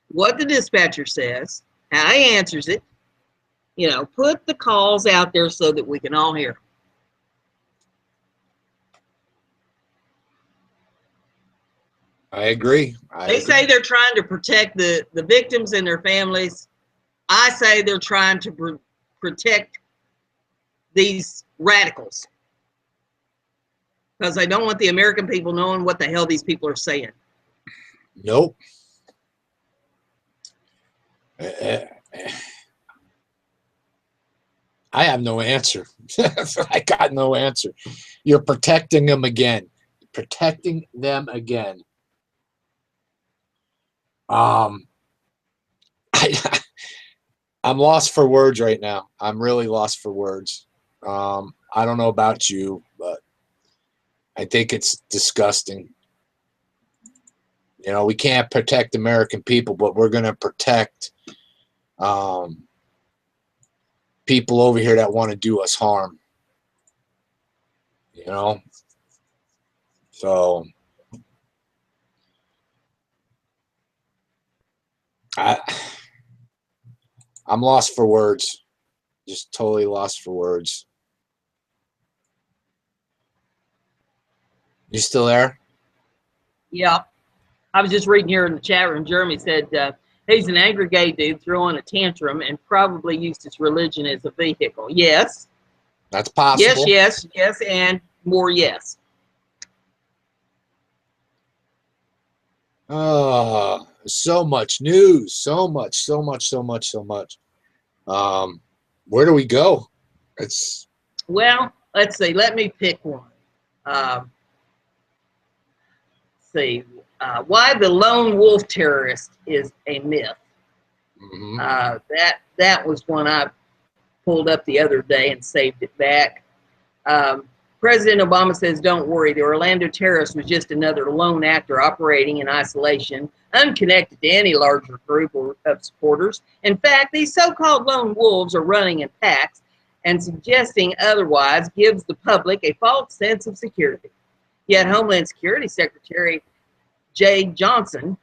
what the dispatcher says, how he answers it. Put the calls out there so that we can all hear. I agree. They say they're trying to protect the victims and their families. I say they're trying to protect these radicals because they don't want the American people knowing what the hell these people are saying. Nope. I have no answer. I got no answer. You're protecting them again. Protecting them again. I'm lost for words right now. I'm really lost for words. I don't know about you, but I think it's disgusting. We can't protect American people, but we're going to protect people over here that want to do us harm. So I'm lost for words. Just totally lost for words. You still there? Yeah. I was just reading here in the chat room. Jeremy said he's an angry gay dude throwing a tantrum and probably used his religion as a vehicle. Yes. That's possible. Yes, and more yes. Oh, so much news. So much. Where do we go? Well, let's see. Let me pick one. Why the lone wolf terrorist is a myth. That was one I pulled up the other day and saved it back. President Obama says, "Don't worry, the Orlando terrorist was just another lone actor operating in isolation, unconnected to any larger group of supporters. In fact, these so-called lone wolves are running in packs, and suggesting otherwise gives the public a false sense of security." Yet Homeland Security Secretary Jay Johnson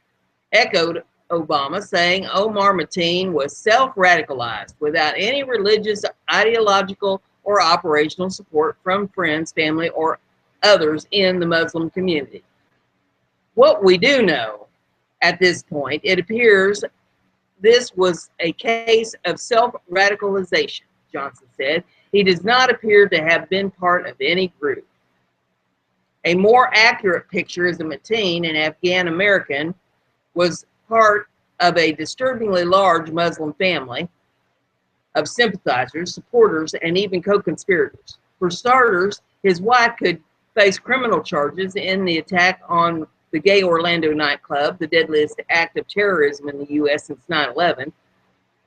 echoed Obama, saying Omar Mateen was self-radicalized without any religious, ideological, or operational support from friends, family, or others in the Muslim community. What we do know at this point, it appears this was a case of self-radicalization, Johnson said. He does not appear to have been part of any group. A more accurate picture is that Mateen, an Afghan American, was part of a disturbingly large Muslim family of sympathizers, supporters, and even co-conspirators. For starters, his wife could face criminal charges in the attack on the gay Orlando nightclub, the deadliest act of terrorism in the U.S. since 9/11.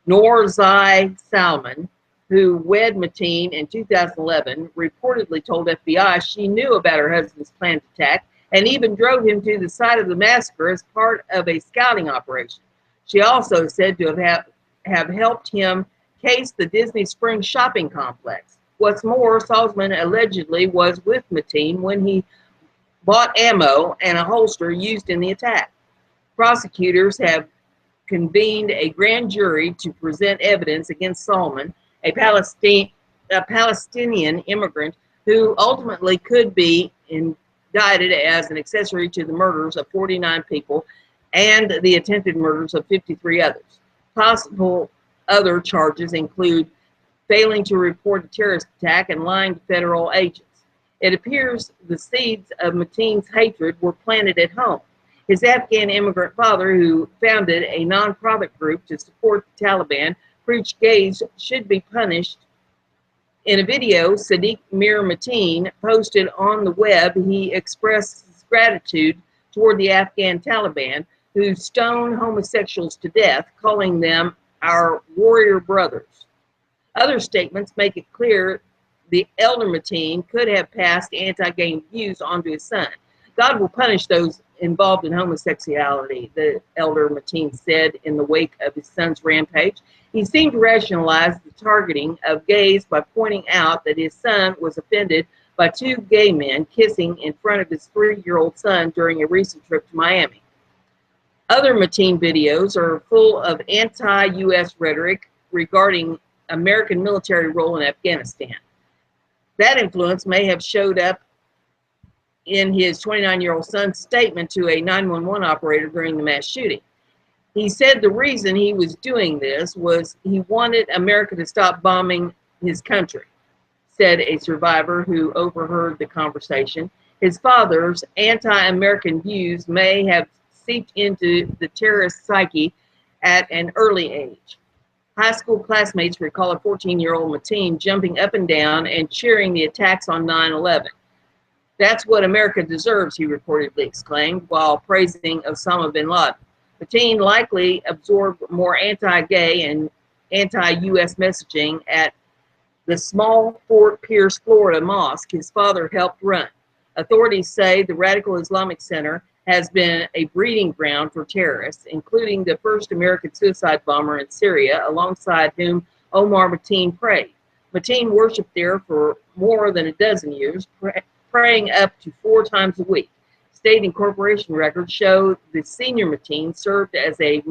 Noor Zai Salman, who wed Mateen in 2011, reportedly told FBI she knew about her husband's planned attack and even drove him to the site of the massacre as part of a scouting operation. She also said to have helped him case the Disney Springs shopping complex. What's more, Salzman allegedly was with Mateen when he bought ammo and a holster used in the attack. Prosecutors have convened a grand jury to present evidence against Salman, a Palestinian immigrant who ultimately could be indicted as an accessory to the murders of 49 people and the attempted murders of 53 others. Possible other charges include failing to report a terrorist attack and lying to federal agents. It appears the seeds of Mateen's hatred were planted at home. His Afghan immigrant father, who founded a non-profit group to support the Taliban, preached gays should be punished. In a video Sadiq Mir Mateen posted on the web, he expressed his gratitude toward the Afghan Taliban, who stone homosexuals to death, calling them our warrior brothers. Other statements make it clear the elder Mateen could have passed anti-gay views onto his son. God will punish those involved in homosexuality, the elder Mateen said in the wake of his son's rampage. He seemed to rationalize the targeting of gays by pointing out that his son was offended by two gay men kissing in front of his 3-year-old son during a recent trip to Miami. Other Mateen videos are full of anti-U.S. rhetoric regarding American military role in Afghanistan. That influence may have showed up in his 29-year-old son's statement to a 911 operator during the mass shooting. He said the reason he was doing this was he wanted America to stop bombing his country, said a survivor who overheard the conversation. His father's anti-American views may have seeped into the terrorist psyche at an early age. High school classmates recall a 14-year-old Mateen jumping up and down and cheering the attacks on 9/11. That's what America deserves, he reportedly exclaimed, while praising Osama bin Laden. Mateen likely absorbed more anti-gay and anti-U.S. messaging at the small Fort Pierce, Florida mosque his father helped run. Authorities say the Radical Islamic Center has been a breeding ground for terrorists, including the first American suicide bomber in Syria, alongside whom Omar Mateen prayed. Mateen worshiped there for more than a dozen years, praying up to 4 times a week. State and corporation records show the senior Mateen served as the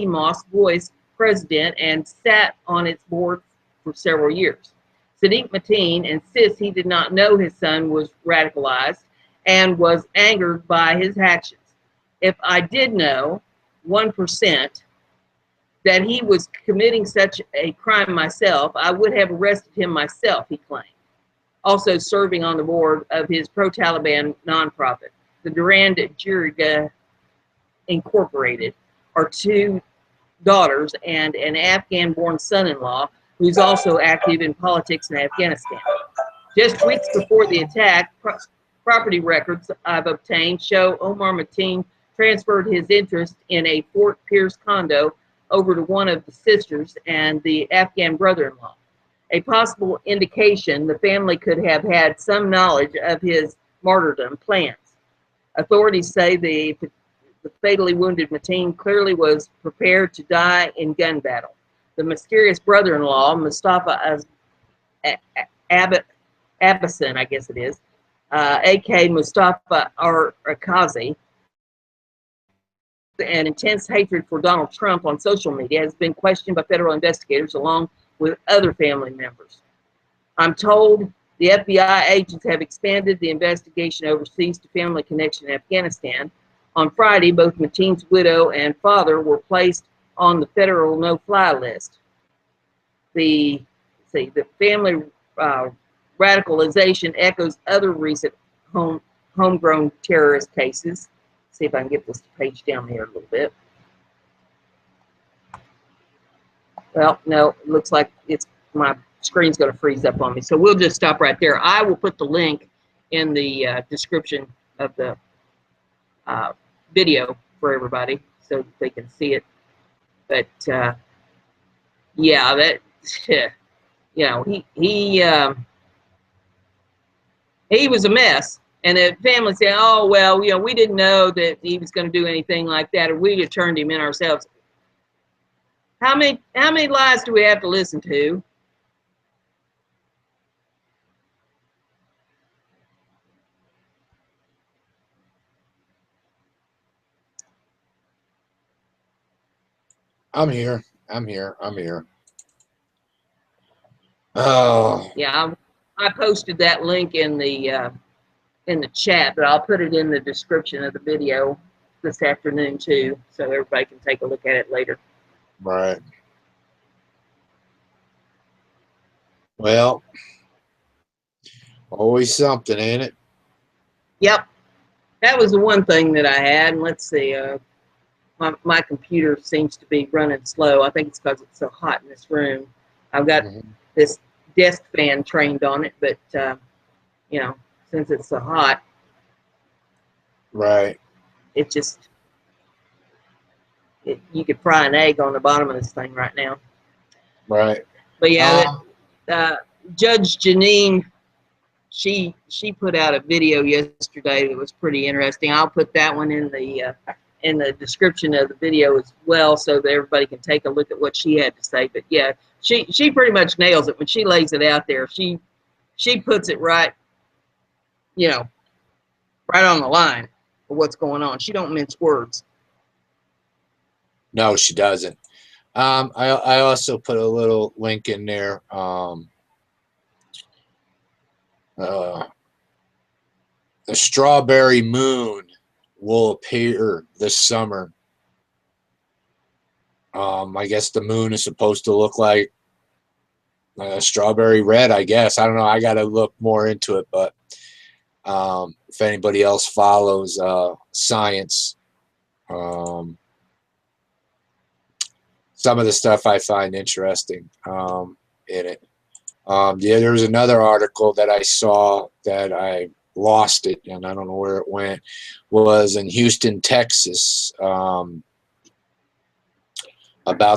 mosque voice president and sat on its board for several years. Sadiq Mateen insists he did not know his son was radicalized and was angered by his actions. If I did know 1% that he was committing such a crime myself, I would have arrested him myself, he claimed. Also serving on the board of his pro-Taliban nonprofit, the Durand Jirga Incorporated, are 2 daughters and an Afghan-born son-in-law who's also active in politics in Afghanistan. Just weeks before the attack, property records I've obtained show Omar Mateen transferred his interest in a Fort Pierce condo over to one of the sisters and the Afghan brother-in-law. A possible indication the family could have had some knowledge of his martyrdom plans. Authorities say the fatally wounded Mateen clearly was prepared to die in gun battle. The mysterious brother-in-law, Mustafa Abbasin, I guess it is, AK Mustafa Akazi, and intense hatred for Donald Trump on social media, has been questioned by federal investigators along with other family members. I'm told the FBI agents have expanded the investigation overseas to family connection in Afghanistan. On Friday, both Mateen's widow and father were placed on the federal no-fly list. The family radicalization echoes other recent homegrown terrorist cases. See if I can get this page down here a little bit. Well, no, it looks like my screen's going to freeze up on me. So we'll just stop right there. I will put the link in the description of the video for everybody so that they can see it. But yeah, that you know, he was a mess. And the family said, "Oh well, you know, we didn't know that he was going to do anything like that, or we'd have turned him in ourselves." How many lies do we have to listen to? I'm here. Oh. Yeah, I posted that link in the chat, but I'll put it in the description of the video this afternoon too, so everybody can take a look at it later. Right. Well, always something, ain't it? Yep, that was the one thing that I had. And let's see, my computer seems to be running slow. I think it's because it's so hot in this room. I've got this desk fan trained on it, but you know, since it's so hot, right, it just you could fry an egg on the bottom of this thing right now. right. But yeah, Judge Janine, she put out a video yesterday that was pretty interesting. I'll put that one in the description of the video as well, so that everybody can take a look at what she had to say. But yeah, she pretty much nails it when she lays it out there. She puts it right, you know, right on the line of what's going on. She don't mince words. No, she doesn't. I also put a little link in there. The strawberry moon will appear this summer. I guess the moon is supposed to look like strawberry red, I guess. I don't know. I got to look more into it, but if anybody else follows science, some of the stuff I find interesting in it. Yeah, there was another article that I saw that I lost it, and I don't know where it went. Was in Houston, Texas, about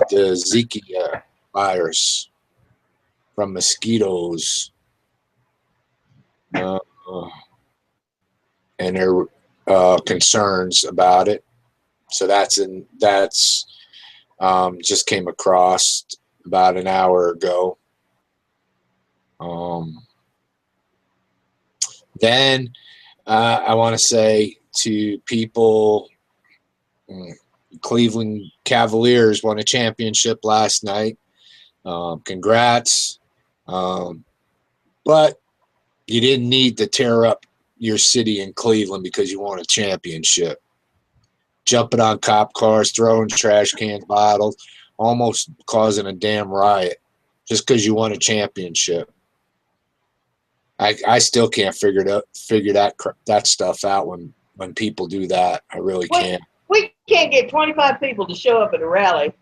the Zika virus from mosquitoes, and their concerns about it. So that's just came across about an hour ago. Then I want to say to people, Cleveland Cavaliers won a championship last night. Congrats. But you didn't need to tear up your city in Cleveland because you won a championship. Jumping on cop cars, throwing trash cans, bottles, almost causing a damn riot just because you won a championship. I still can't figure that stuff out when people do that. I really can't. We can't get 25 people to show up at a rally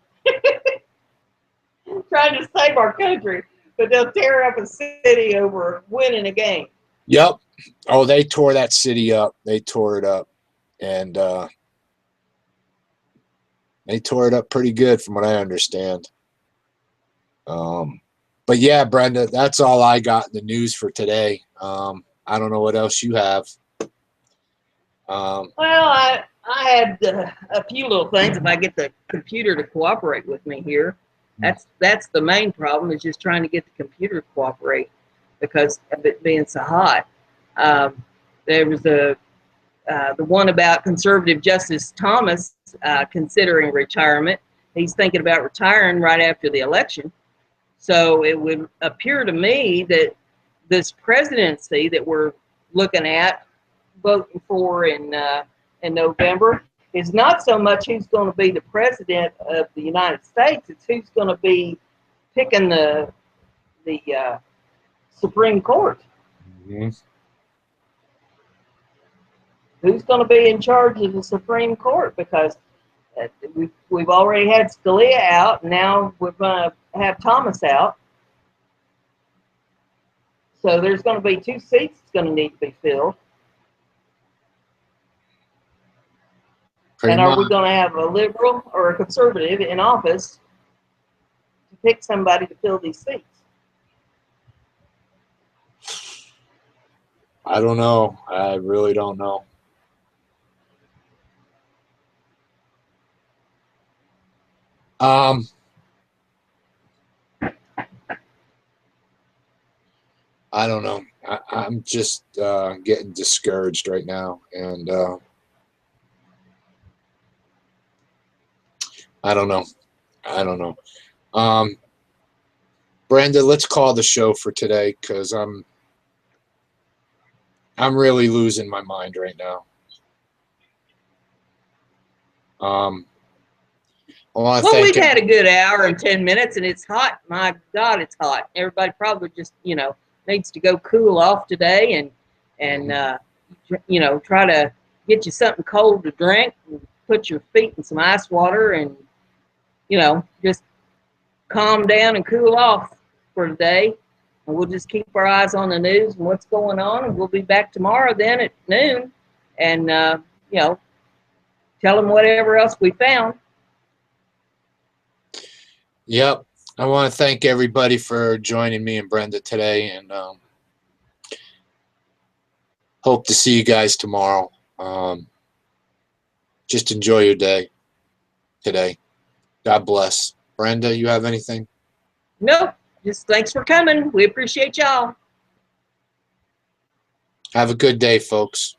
trying to save our country, but they'll tear up a city over winning a game. Yep. Oh, they tore that city up. They tore it up, and they tore it up pretty good, from what I understand. But yeah, Brenda, that's all I got in the news for today. I don't know what else you have. Well, I had a few little things. If I get the computer to cooperate with me here, that's the main problem, is just trying to get the computer to cooperate because of it being so hot. There was the one about conservative Justice Thomas considering retirement. He's thinking about retiring right after the election. So it would appear to me that this presidency that we're looking at voting for in November is not so much who's going to be the president of the United States. It's who's going to be picking the Supreme Court. Mm-hmm. Who's going to be in charge of the Supreme Court? Because we've already had Scalia out. Now we're going to have Thomas out. So there's going to be 2 seats that's going to need to be filled. And are we going to have a liberal or a conservative in office to pick somebody to fill these seats? I don't know. I really don't know. I don't know. I'm just getting discouraged right now, and I don't know. I don't know. Brenda, let's call the show for today, because I'm really losing my mind right now. Well, we've had a good hour and 10 minutes, and it's hot. My God, it's hot. Everybody probably just, needs to go cool off today and try to get you something cold to drink and put your feet in some ice water and, just calm down and cool off for today. And we'll just keep our eyes on the news and what's going on. And we'll be back tomorrow then at noon and, tell them whatever else we found. Yep. I want to thank everybody for joining me and Brenda today, and hope to see you guys tomorrow. Just enjoy your day today. God bless. Brenda, you have anything? Nope. Just thanks for coming. We appreciate y'all. Have a good day, folks.